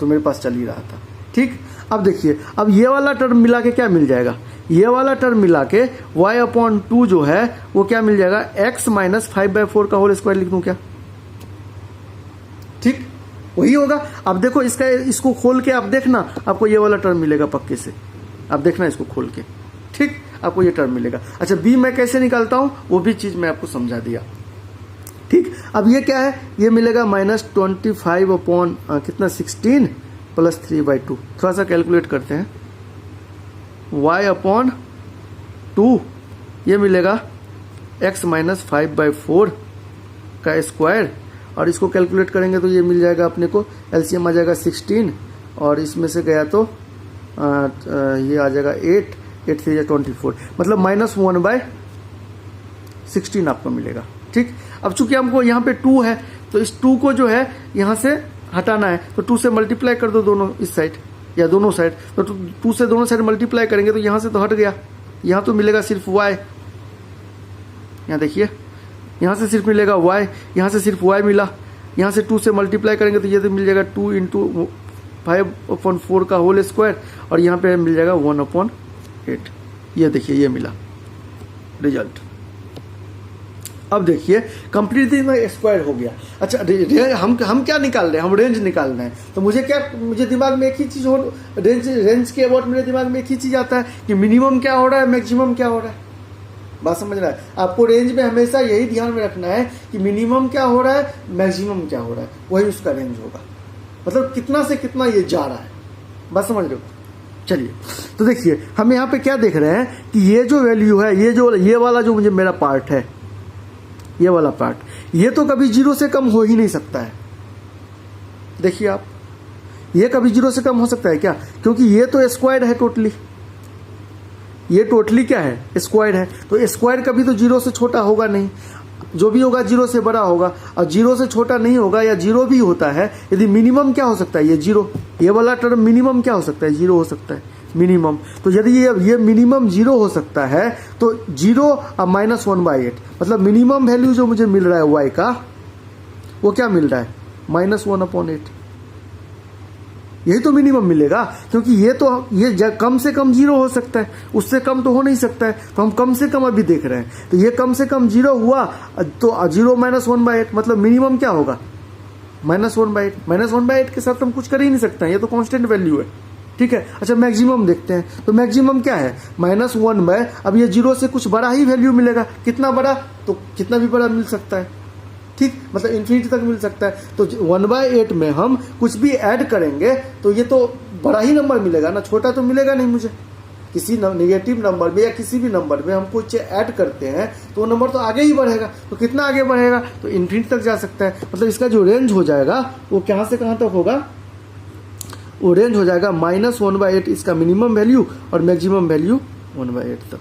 तो मेरे पास चल ही रहा था, ठीक। अब देखिए, अब ये वाला टर्म मिला के क्या मिल जाएगा, ये वाला टर्म मिला के y/2 जो है वो क्या मिल जाएगा, x माइनस 5/4 का होल स्क्वायर लिख दूँ क्या, ठीक, वही होगा। अब देखो इसको खोल के आप देखना, आपको ये वाला टर्म मिलेगा पक्के से, आप देखना इसको खोल के, ठीक, आपको ये टर्म मिलेगा। अच्छा b मैं कैसे निकालता हूँ वो भी चीज़ मैं आपको समझा दिया, ठीक। अब ये क्या है, ये मिलेगा -25 कितना 16 प्लस 3/2, थोड़ा सा कैलकुलेट करते हैं, y/2 ये मिलेगा x माइनस 5/4 का स्क्वायर, और इसको कैलकुलेट करेंगे तो ये मिल जाएगा अपने को, एलसीएम आ जाएगा 16 और इसमें से गया तो ये आ जाएगा 8 3 24, मतलब -1/16 आपको मिलेगा, ठीक। अब चूंकि हमको यहाँ पे 2 है तो इस 2 को जो है यहाँ से हटाना है, तो 2 से मल्टीप्लाई कर दो दोनों इस साइड या दोनों साइड, तो 2 से दोनों साइड मल्टीप्लाई करेंगे तो यहाँ से तो हट गया, यहाँ तो मिलेगा सिर्फ y, यहाँ देखिए यहाँ से सिर्फ मिलेगा y, यहाँ से सिर्फ y मिला, यहाँ से 2 से मल्टीप्लाई करेंगे तो ये तो मिल जाएगा 2 × 5/4 का होल स्क्वायर, और यहाँ पे मिल जाएगा 1/8। ये देखिए ये मिला रिजल्ट। अब देखिए कंप्लीटली स्क्वायर हो गया। अच्छा हम क्या निकाल रहे हैं, हम रेंज निकाल रहे हैं। तो मुझे दिमाग में एक ही चीज़ हो, रेंज के अबाउट मेरे दिमाग में एक ही चीज़ आता है कि मिनिमम क्या हो रहा है, मैक्सिमम क्या हो रहा है। बात समझ रहा है, आपको रेंज में हमेशा यही ध्यान में रखना है कि मिनिमम क्या हो रहा है, मैक्सिमम क्या हो रहा है, वही उसका रेंज होगा, मतलब कितना से कितना ये जा रहा है। बात समझ रहे हो, चलिए, तो देखिए हम यहाँ पे क्या देख रहे हैं कि ये जो वैल्यू है, ये वाला जो मुझे मेरा पार्ट है, ये वाला पार्ट, ये तो कभी 0 से कम हो ही नहीं सकता है। देखिए आप, ये कभी 0 से कम हो सकता है क्या? क्योंकि ये तो स्क्वायर्ड है टोटली, ये टोटली क्या है? स्क्वायर्ड है। तो स्क्वायर कभी तो 0 से छोटा होगा नहीं, जो भी होगा 0 से बड़ा होगा, और 0 से छोटा नहीं होगा, या 0 भी होता है यदि मिनिमम क्या हो सकता है? ये 0, ये वाला टर्म मिनिमम क्या हो सकता है? 0 हो सकता है मिनिमम। तो यदि ये मिनिमम 0 हो सकता है तो 0 और -1/8 मतलब मिनिमम वैल्यू जो मुझे मिल रहा है y का, वो क्या मिल रहा है? -1/8। यही तो मिनिमम मिलेगा, क्योंकि ये कम से कम 0 हो सकता है, उससे कम तो हो नहीं सकता है। तो हम कम से कम अभी देख रहे हैं, तो ये कम से कम 0 हुआ, तो 0 -1/8 मतलब मिनिमम क्या होगा? -1/8। -1/8 के साथ हम कुछ कर ही नहीं सकते हैं, ये तो कांस्टेंट वैल्यू है, ठीक है। अच्छा, मैक्सिमम देखते हैं, तो मैक्सिमम क्या है? -1/, अब ये 0 से कुछ बड़ा ही वैल्यू मिलेगा। कितना बड़ा? तो कितना भी बड़ा मिल सकता है, ठीक, मतलब इन्फिनिटी तक मिल सकता है। तो 1/8 में हम कुछ भी ऐड करेंगे तो ये तो बड़ा ही नंबर मिलेगा ना, छोटा तो मिलेगा नहीं मुझे। किसी नेगेटिव नंबर में या किसी भी नंबर में हम कुछ ऐड करते हैं तो वो नंबर तो आगे ही बढ़ेगा। तो कितना आगे बढ़ेगा? तो इन्फिनिटी तक जा सकता है। मतलब इसका जो रेंज हो जाएगा वो कहाँ से कहाँ तक होगा? वो रेंज हो जाएगा -1/8 इसका मिनिमम वैल्यू, और मैक्सिमम वैल्यू 1/8 तक,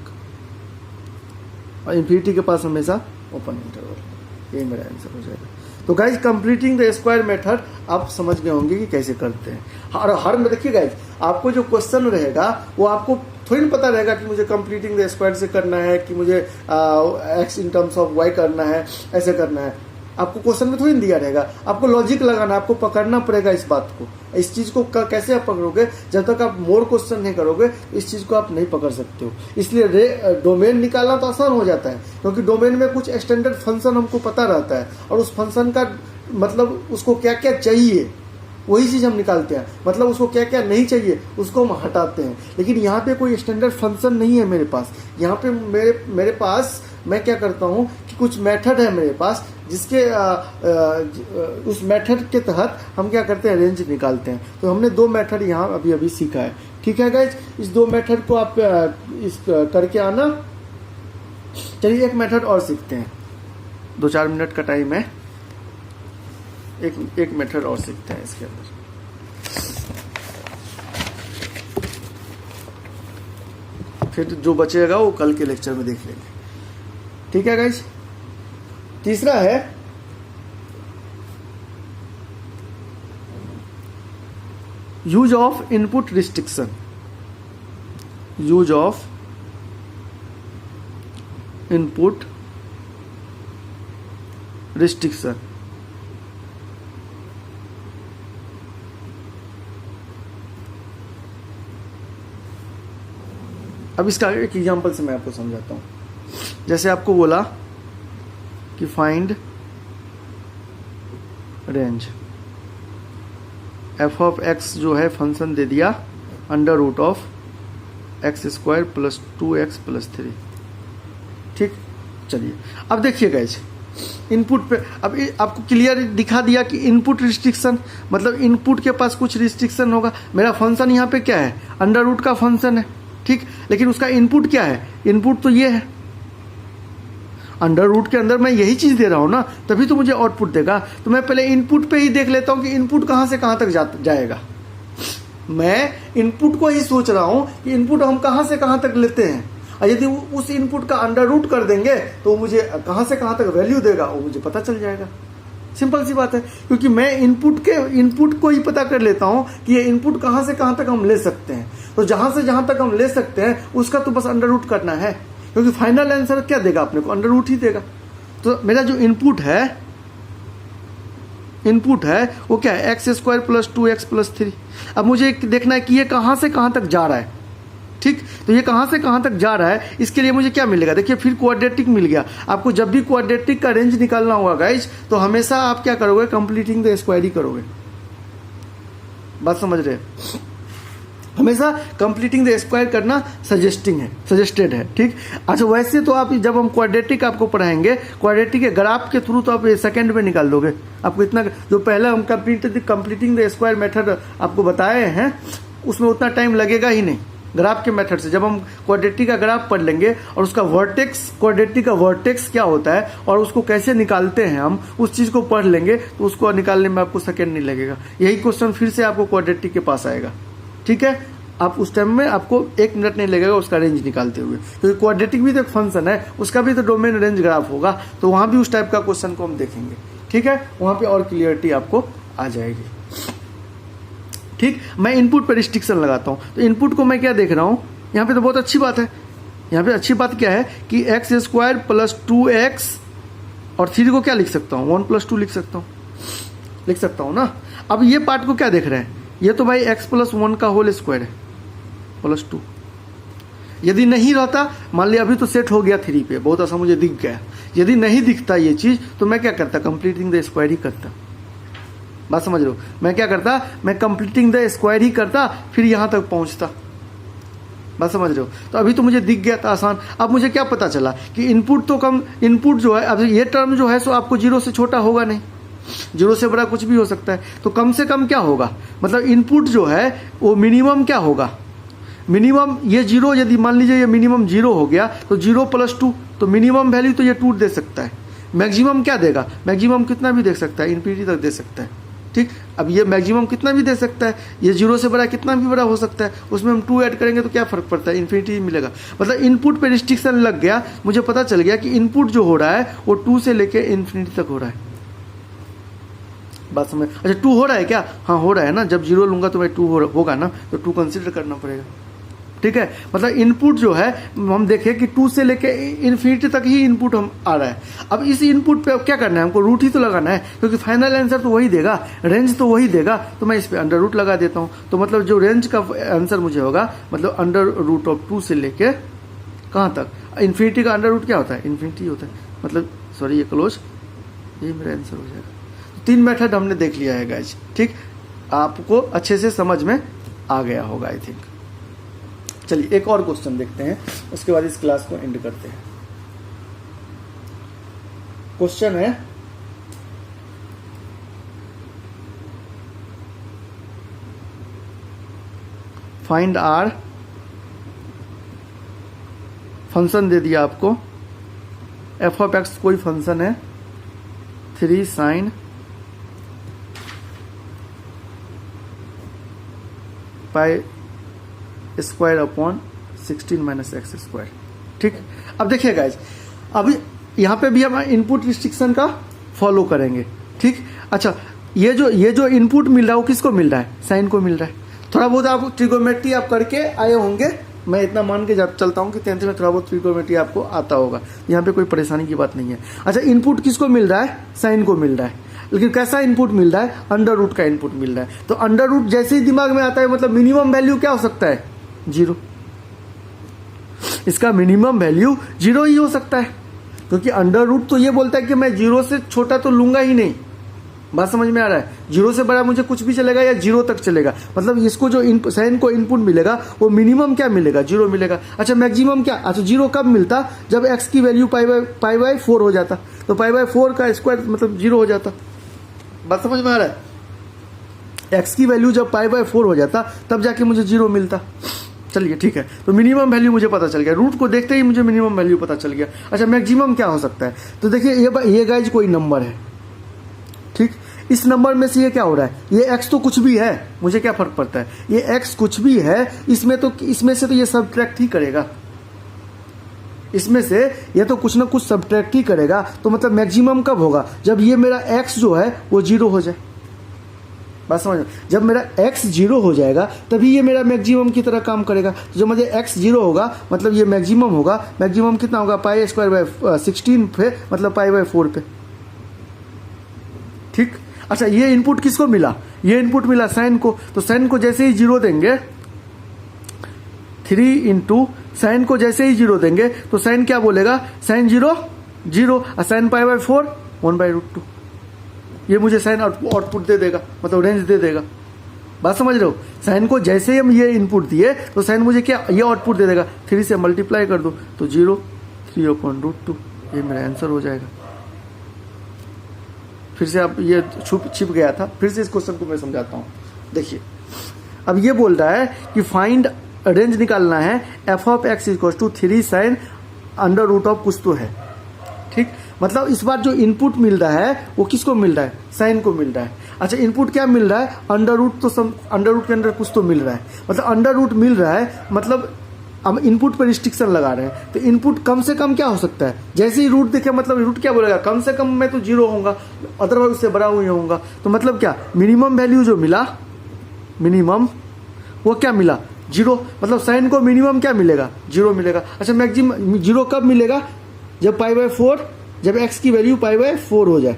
और इन्फिनिटी के पास हमेशा ओपन इंटरवल। यही मेरा आंसर हो जाएगा। तो guys, completing the square method आप समझ गए होंगे कि कैसे करते हैं। हर में देखिए गाइज, आपको जो क्वेश्चन रहेगा वो आपको थोड़ी ना पता रहेगा कि मुझे कंप्लीटिंग द स्क्वायर से करना है, कि मुझे x in terms of y करना है, ऐसे करना है। आपको क्वेश्चन में थोड़ी दिया रहेगा, आपको लॉजिक लगाना, आपको पकड़ना पड़ेगा इस बात को। इस चीज को कैसे आप पकड़ोगे? जब तक आप मोर क्वेश्चन नहीं करोगे इस चीज को आप नहीं पकड़ सकते हो। इसलिए डोमेन निकालना तो आसान हो जाता है, क्योंकि डोमेन में कुछ एक्सटेंडेड फंक्शन हमको पता रहता है, और उस फंक्शन का मतलब उसको क्या क्या चाहिए वही चीज हम निकालते हैं। मतलब उसको क्या क्या नहीं चाहिए उसको हम हटाते हैं। लेकिन यहाँ पे कोई स्टैंडर्ड फंक्शन नहीं है मेरे पास। यहाँ पे मेरे पास मैं क्या करता हूँ कि कुछ मेथड है मेरे पास, जिसके उस मेथड के तहत हम क्या करते हैं? रेंज निकालते हैं। तो हमने 2 मेथड यहाँ अभी सीखा है, ठीक है गाइज। इस 2 मेथड को आप इस करके आना। चलिए एक मेथड और सीखते हैं, 2-4 मिनट का टाइम है, एक मेथड और सीखते हैं इसके अंदर। फिर जो बचेगा वो कल के लेक्चर में देख लेंगे, ठीक है गाइज। तीसरा है use of input restriction. Use of input restriction. अब इसका एक एग्जांपल से मैं आपको समझाता हूं। जैसे आपको बोला कि find range, f of x जो है फंक्शन दे दिया √of x² + 2x + 3, ठीक। चलिए अब देखिए गाइस, इनपुट पे अब आपको क्लियर दिखा दिया कि इनपुट रिस्ट्रिक्शन मतलब इनपुट के पास कुछ रिस्ट्रिक्शन होगा। मेरा फंक्शन यहाँ पे क्या है? √ का फंक्शन है, ठीक। लेकिन उसका इनपुट क्या है? इनपुट तो ये है, √ के अंदर मैं यही चीज दे रहा हूं ना, तभी तो मुझे आउटपुट देगा। तो मैं पहले इनपुट पे ही देख लेता हूं कि इनपुट कहां से कहां तक जाएगा। मैं इनपुट को ही सोच रहा हूं कि इनपुट हम कहां से कहां तक लेते हैं, और यदि उस इनपुट का √ कर देंगे तो मुझे कहां से कहां तक वैल्यू देगा वो मुझे पता चल जाएगा। सिंपल सी बात है, क्योंकि मैं इनपुट को ही पता कर लेता हूं कि ये इनपुट कहां से कहां तक हम ले सकते हैं। तो जहां से जहां तक हम ले सकते हैं उसका तो बस √ करना है, क्योंकि फाइनल आंसर क्या देगा अपने को? √ ही देगा। तो मेरा जो इनपुट है वो क्या है? x² + 2x + 3। अब मुझे देखना है कि ये कहां से कहां तक जा रहा है, ठीक। तो ये कहां से कहां तक जा रहा है, इसके लिए मुझे क्या मिलेगा? देखिए फिर क्वाड्रेटिक मिल गया। आपको जब भी क्वाड्रेटिक का रेंज निकालना होगा गाइज, तो हमेशा आप क्या करोगे? कंप्लीटिंग द स्क्वायर ही करोगे। बात समझ रहे हैं? हमेशा कंप्लीटिंग द स्क्वायर करना सजेस्टेड है, ठीक। अच्छा, वैसे तो आप जब हम क्वाड्रेटिक आपको पढ़ाएंगे, क्वाड्रेटिक के ग्राफ के थ्रू तो आप सेकंड में निकाल दोगे। आपको इतना जो पहले हम कंप्लीटिंग द स्क्वायर मेथड आपको बताए हैं, उसमें उतना टाइम लगेगा ही नहीं ग्राफ के मेथड से। जब हम क्वाड्रेटिक का ग्राफ पढ़ लेंगे और उसका वर्टेक्स, क्वाड्रेटिक का वर्टेक्स क्या होता है और उसको कैसे निकालते हैं हम, उस चीज को पढ़ लेंगे तो उसको निकालने में आपको सेकंड नहीं लगेगा। यही क्वेश्चन फिर से आपको क्वाड्रेटिक के पास आएगा, ठीक है। आप उस टाइम में आपको 1 मिनट नहीं लगेगा उसका रेंज निकालते हुए, क्योंकि क्वाड्रेटिक भी तो एक फंक्शन है, उसका भी तो डोमेन रेंज ग्राफ होगा, तो वहां भी उस टाइप का क्वेश्चन को हम देखेंगे, ठीक है। वहां पे और क्लियरिटी आपको आ जाएगी, ठीक। मैं इनपुट पर रिस्ट्रिक्शन लगाता हूं, तो इनपुट को मैं क्या देख रहा हूं यहाँ पे, तो बहुत अच्छी बात है। यहाँ पे अच्छी बात क्या है कि x² + 2x और 3 को क्या लिख सकता हूँ, 1 + 2 लिख सकता हूँ ना। अब ये पार्ट को क्या देख रहे हैं, ये तो भाई x + 1 का होल स्क्वायर है +2। यदि नहीं रहता, मान लिया अभी तो सेट हो गया 3 पे, बहुत ऐसा मुझे दिख गया। यदि नहीं दिखता ये चीज तो मैं क्या करता, कंप्लीटिंग द स्क्वायर ही करता। बात समझ रहे हो, मैं क्या करता, मैं कंप्लीटिंग द स्क्वायर ही करता, फिर यहां तक पहुंचता। बात समझ रहे हो, तो अभी तो मुझे दिख गया था आसान। अब मुझे क्या पता चला कि इनपुट तो कम, इनपुट जो है, अब ये टर्म जो है सो आपको 0 से छोटा होगा नहीं, 0 से बड़ा कुछ भी हो सकता है। तो कम से कम क्या होगा, मतलब इनपुट जो है वो मिनिमम क्या होगा, मिनिमम ये 0, यदि मान लीजिए ये मिनिमम 0 हो गया तो 0 + 2, तो मिनिमम वैल्यू तो ये 2 दे सकता है। मैक्सिमम क्या देगा, मैक्सिमम कितना भी दे सकता है, इन्फिनिटी तक दे सकता है, ठीक। अब ये मैक्सिमम कितना भी दे सकता है, ये 0 से बड़ा कितना भी बड़ा हो सकता है, उसमें हम 2 ऐड करेंगे तो क्या फर्क पड़ता है, इन्फिनिटी मिलेगा। मतलब इनपुट पे रिस्ट्रिक्शन लग गया, मुझे पता चल गया कि इनपुट जो हो रहा है वो 2 से लेके इन्फिनिटी तक हो रहा है। बात समझ, अच्छा 2 हो रहा है क्या, हाँ हो रहा है ना, जब 0 लूंगा तो भाई 2 होगा ना, तो 2 कंसिडर करना पड़ेगा, ठीक है। मतलब इनपुट जो है हम देखें कि 2 से लेके इन्फिनिटी तक ही इनपुट हम आ रहा है। अब इस इनपुट पे क्या करना है, हमको रूट ही तो लगाना है, क्योंकि फाइनल आंसर तो वही देगा, रेंज तो वही देगा, तो मैं इस पे अंडर रूट लगा देता हूं। तो मतलब जो रेंज का आंसर मुझे होगा, मतलब √2 से लेके कहां तक, इन्फिनिटी का अंडर रूट क्या होता है, इन्फिनिटी होता है, मतलब सॉरी ये क्लोज, ये मेरा आंसर हो जाएगा। 3 मेथड हमने देख लिया है गाइज, ठीक। आपको अच्छे से समझ में आ गया होगा आई थिंक। चलिए एक और क्वेश्चन देखते हैं, उसके बाद इस क्लास को एंड करते हैं। क्वेश्चन है, फाइंड R, फंक्शन दे दिया आपको, f(x) कोई फंक्शन है, 3 sin π² / 16 - x², ठीक। अब देखिए गाइज, अभी यहां पे भी हम इनपुट रिस्ट्रिक्शन का फॉलो करेंगे, ठीक। अच्छा ये जो इनपुट मिल रहा है वो किसको मिल रहा है, साइन को मिल रहा है। थोड़ा बहुत आप ट्रिगोमेट्री आप करके आए होंगे, मैं इतना मान के चलता हूं कि 10th में थोड़ा बहुत ट्रिगोमेट्री आपको आता होगा, यहाँ पे कोई परेशानी की बात नहीं है। अच्छा इनपुट किसको मिल रहा है, साइन को मिल रहा है, लेकिन कैसा इनपुट मिल रहा है, अंडर रूट का इनपुट मिल रहा है। तो अंडर रूट जैसे ही दिमाग में आता है, मतलब मिनिमम वैल्यू क्या हो सकता है, 0। इसका मिनिमम वैल्यू 0 ही हो सकता है, क्योंकि अंडर रूट तो ये बोलता है कि मैं 0 से छोटा तो लूंगा ही नहीं। बात समझ में आ रहा है, 0 से बड़ा मुझे कुछ भी चलेगा या 0 तक चलेगा। मतलब इसको जो साइन को इनपुट मिलेगा वो मिनिमम क्या मिलेगा, 0 मिलेगा। अच्छा मैक्सिमम क्या, अच्छा 0 कब मिलता, जब x की वैल्यू π/4 हो जाता, तो π/4 का स्क्वायर मतलब 0 हो जाता। बात समझ में आ रहा है, x की वैल्यू जब π/4 हो जाता तब जाके मुझे 0 मिलता। चलिए ठीक है, तो मिनिमम वैल्यू मुझे पता चल गया, रूट को देखते ही मुझे मिनिमम वैल्यू पता चल गया। अच्छा मैक्सिमम क्या हो सकता है, तो देखिए ये गाइज कोई नंबर है, ठीक। इस नंबर में से ये क्या हो रहा है, ये x तो कुछ भी है, मुझे क्या फर्क पड़ता है, ये x कुछ भी है, इसमें से तो ये सब्ट्रैक्ट ही करेगा, इसमें से ये तो कुछ ना कुछ सब्ट्रैक्ट ही करेगा। तो मतलब मैक्सिमम कब होगा, जब ये मेरा x जो है वो 0 हो जाए। बात समझ, जब मेरा x 0 हो जाएगा तभी ये मेरा मैक्सिमम की तरह काम करेगा। तो जब मुझे x 0 होगा मतलब ये मैक्सिमम होगा। मैक्सिमम कितना होगा, π² / 16 पे, मतलब π/4 पे, ठीक। अच्छा ये इनपुट किसको मिला, ये इनपुट मिला साइन को। तो साइन को जैसे ही 0 देंगे, 3 × साइन को जैसे ही 0 देंगे तो साइन क्या बोलेगा, साइन 0 0 और साइन π/4 1/√2। ये मुझे साइन आउटपुट दे देगा, मतलब रेंज दे देगा। बात समझ रहे हो, साइन को जैसे ही हम ये इनपुट दिए तो साइन मुझे क्या, ये आउटपुट दे देगा। 3 से मल्टीप्लाई कर दो तो 0 3/√2, ये मेरा आंसर हो जाएगा। फिर से आप ये छिप गया था, फिर से इस क्वेश्चन को मैं समझाता हूं। देखिए अब ये बोल रहा है कि फाइंड रेंज निकालना है f of x equal to 3 sine under root of कुछ तो है, ठीक। मतलब इस बार जो इनपुट मिल रहा है वो किसको मिल रहा है, साइन को मिल रहा है। अच्छा इनपुट क्या मिल रहा है, अंडर रूट, तो अंडर रूट के अंदर कुछ तो मिल रहा है, मतलब अंडर रूट मिल रहा है, मतलब हम इनपुट पर रिस्ट्रिक्शन लगा रहे हैं। तो इनपुट कम से कम क्या हो सकता है, जैसे ही रूट देखे मतलब रूट क्या बोलेगा, कम से कम मैं तो 0 होगा, अदरवाइज उससे बड़ा हुई होगा। तो मतलब क्या, मिनिमम वैल्यू जो मिला, मिनिमम वो क्या मिला, 0। मतलब साइन को मिनिमम क्या मिलेगा, 0 मिलेगा। अच्छा मैक्सिमम 0 कब मिलेगा, जब π/4, जब x की वैल्यू π/4 हो जाए,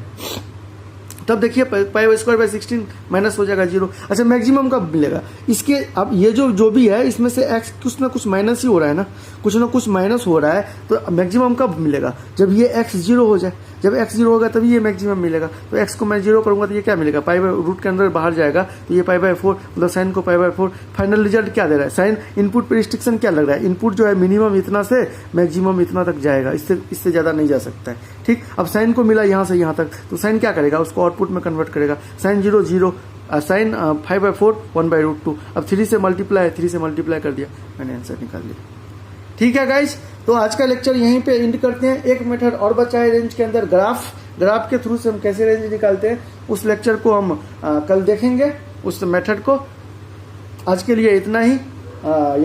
तब देखिए π² माइनस हो जाएगा 0। अच्छा मैक्सिमम कब मिलेगा, इसके अब ये जो भी है इसमें से x कुछ ना कुछ माइनस ही हो रहा है ना, कुछ ना कुछ माइनस हो रहा है। तो मैक्सिमम कब मिलेगा, जब ये x 0 हो जाए, जब x 0 होगा तभी ये मैक्सिमम मिलेगा। तो x को मैं 0 करूंगा तो ये क्या मिलेगा, रूट के अंदर बाहर जाएगा, तो ये π/4, मतलब साइन को π/4। फाइनल रिजल्ट क्या दे रहा है, साइन इनपुट पर रिस्ट्रिक्शन क्या लग रहा है, इनपुट जो है मिनिमम इतना से मैक्सिमम इतना तक जाएगा, इससे ज़्यादा नहीं जा सकता है, ठीक। अब साइन को मिला यहाँ से यहाँ तक, तो साइन क्या करेगा, उसको आउटपुट में कन्वर्ट करेगा। Sine 0 0, sine 5/4 1/√2। अब 3 से मल्टीप्लाई कर दिया, मैंने आंसर निकाल लिया। ठीक है गाइज, तो आज का लेक्चर यहीं पे एंड करते हैं। एक मेथड और बचा है रेंज के अंदर, ग्राफ के थ्रू से हम कैसे रेंज निकालते हैं, उस लेक्चर को हम कल देखेंगे, उस मेथड को। आज के लिए इतना ही।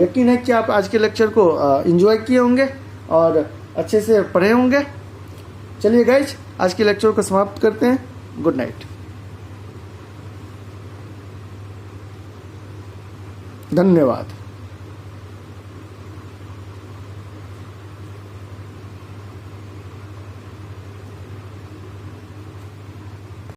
यकीन है कि आप आज के लेक्चर को एंजॉय किए होंगे और अच्छे से पढ़े होंगे। चलिए गाइज, आज के लेक्चर को समाप्त करते हैं। गुड नाइट, धन्यवाद।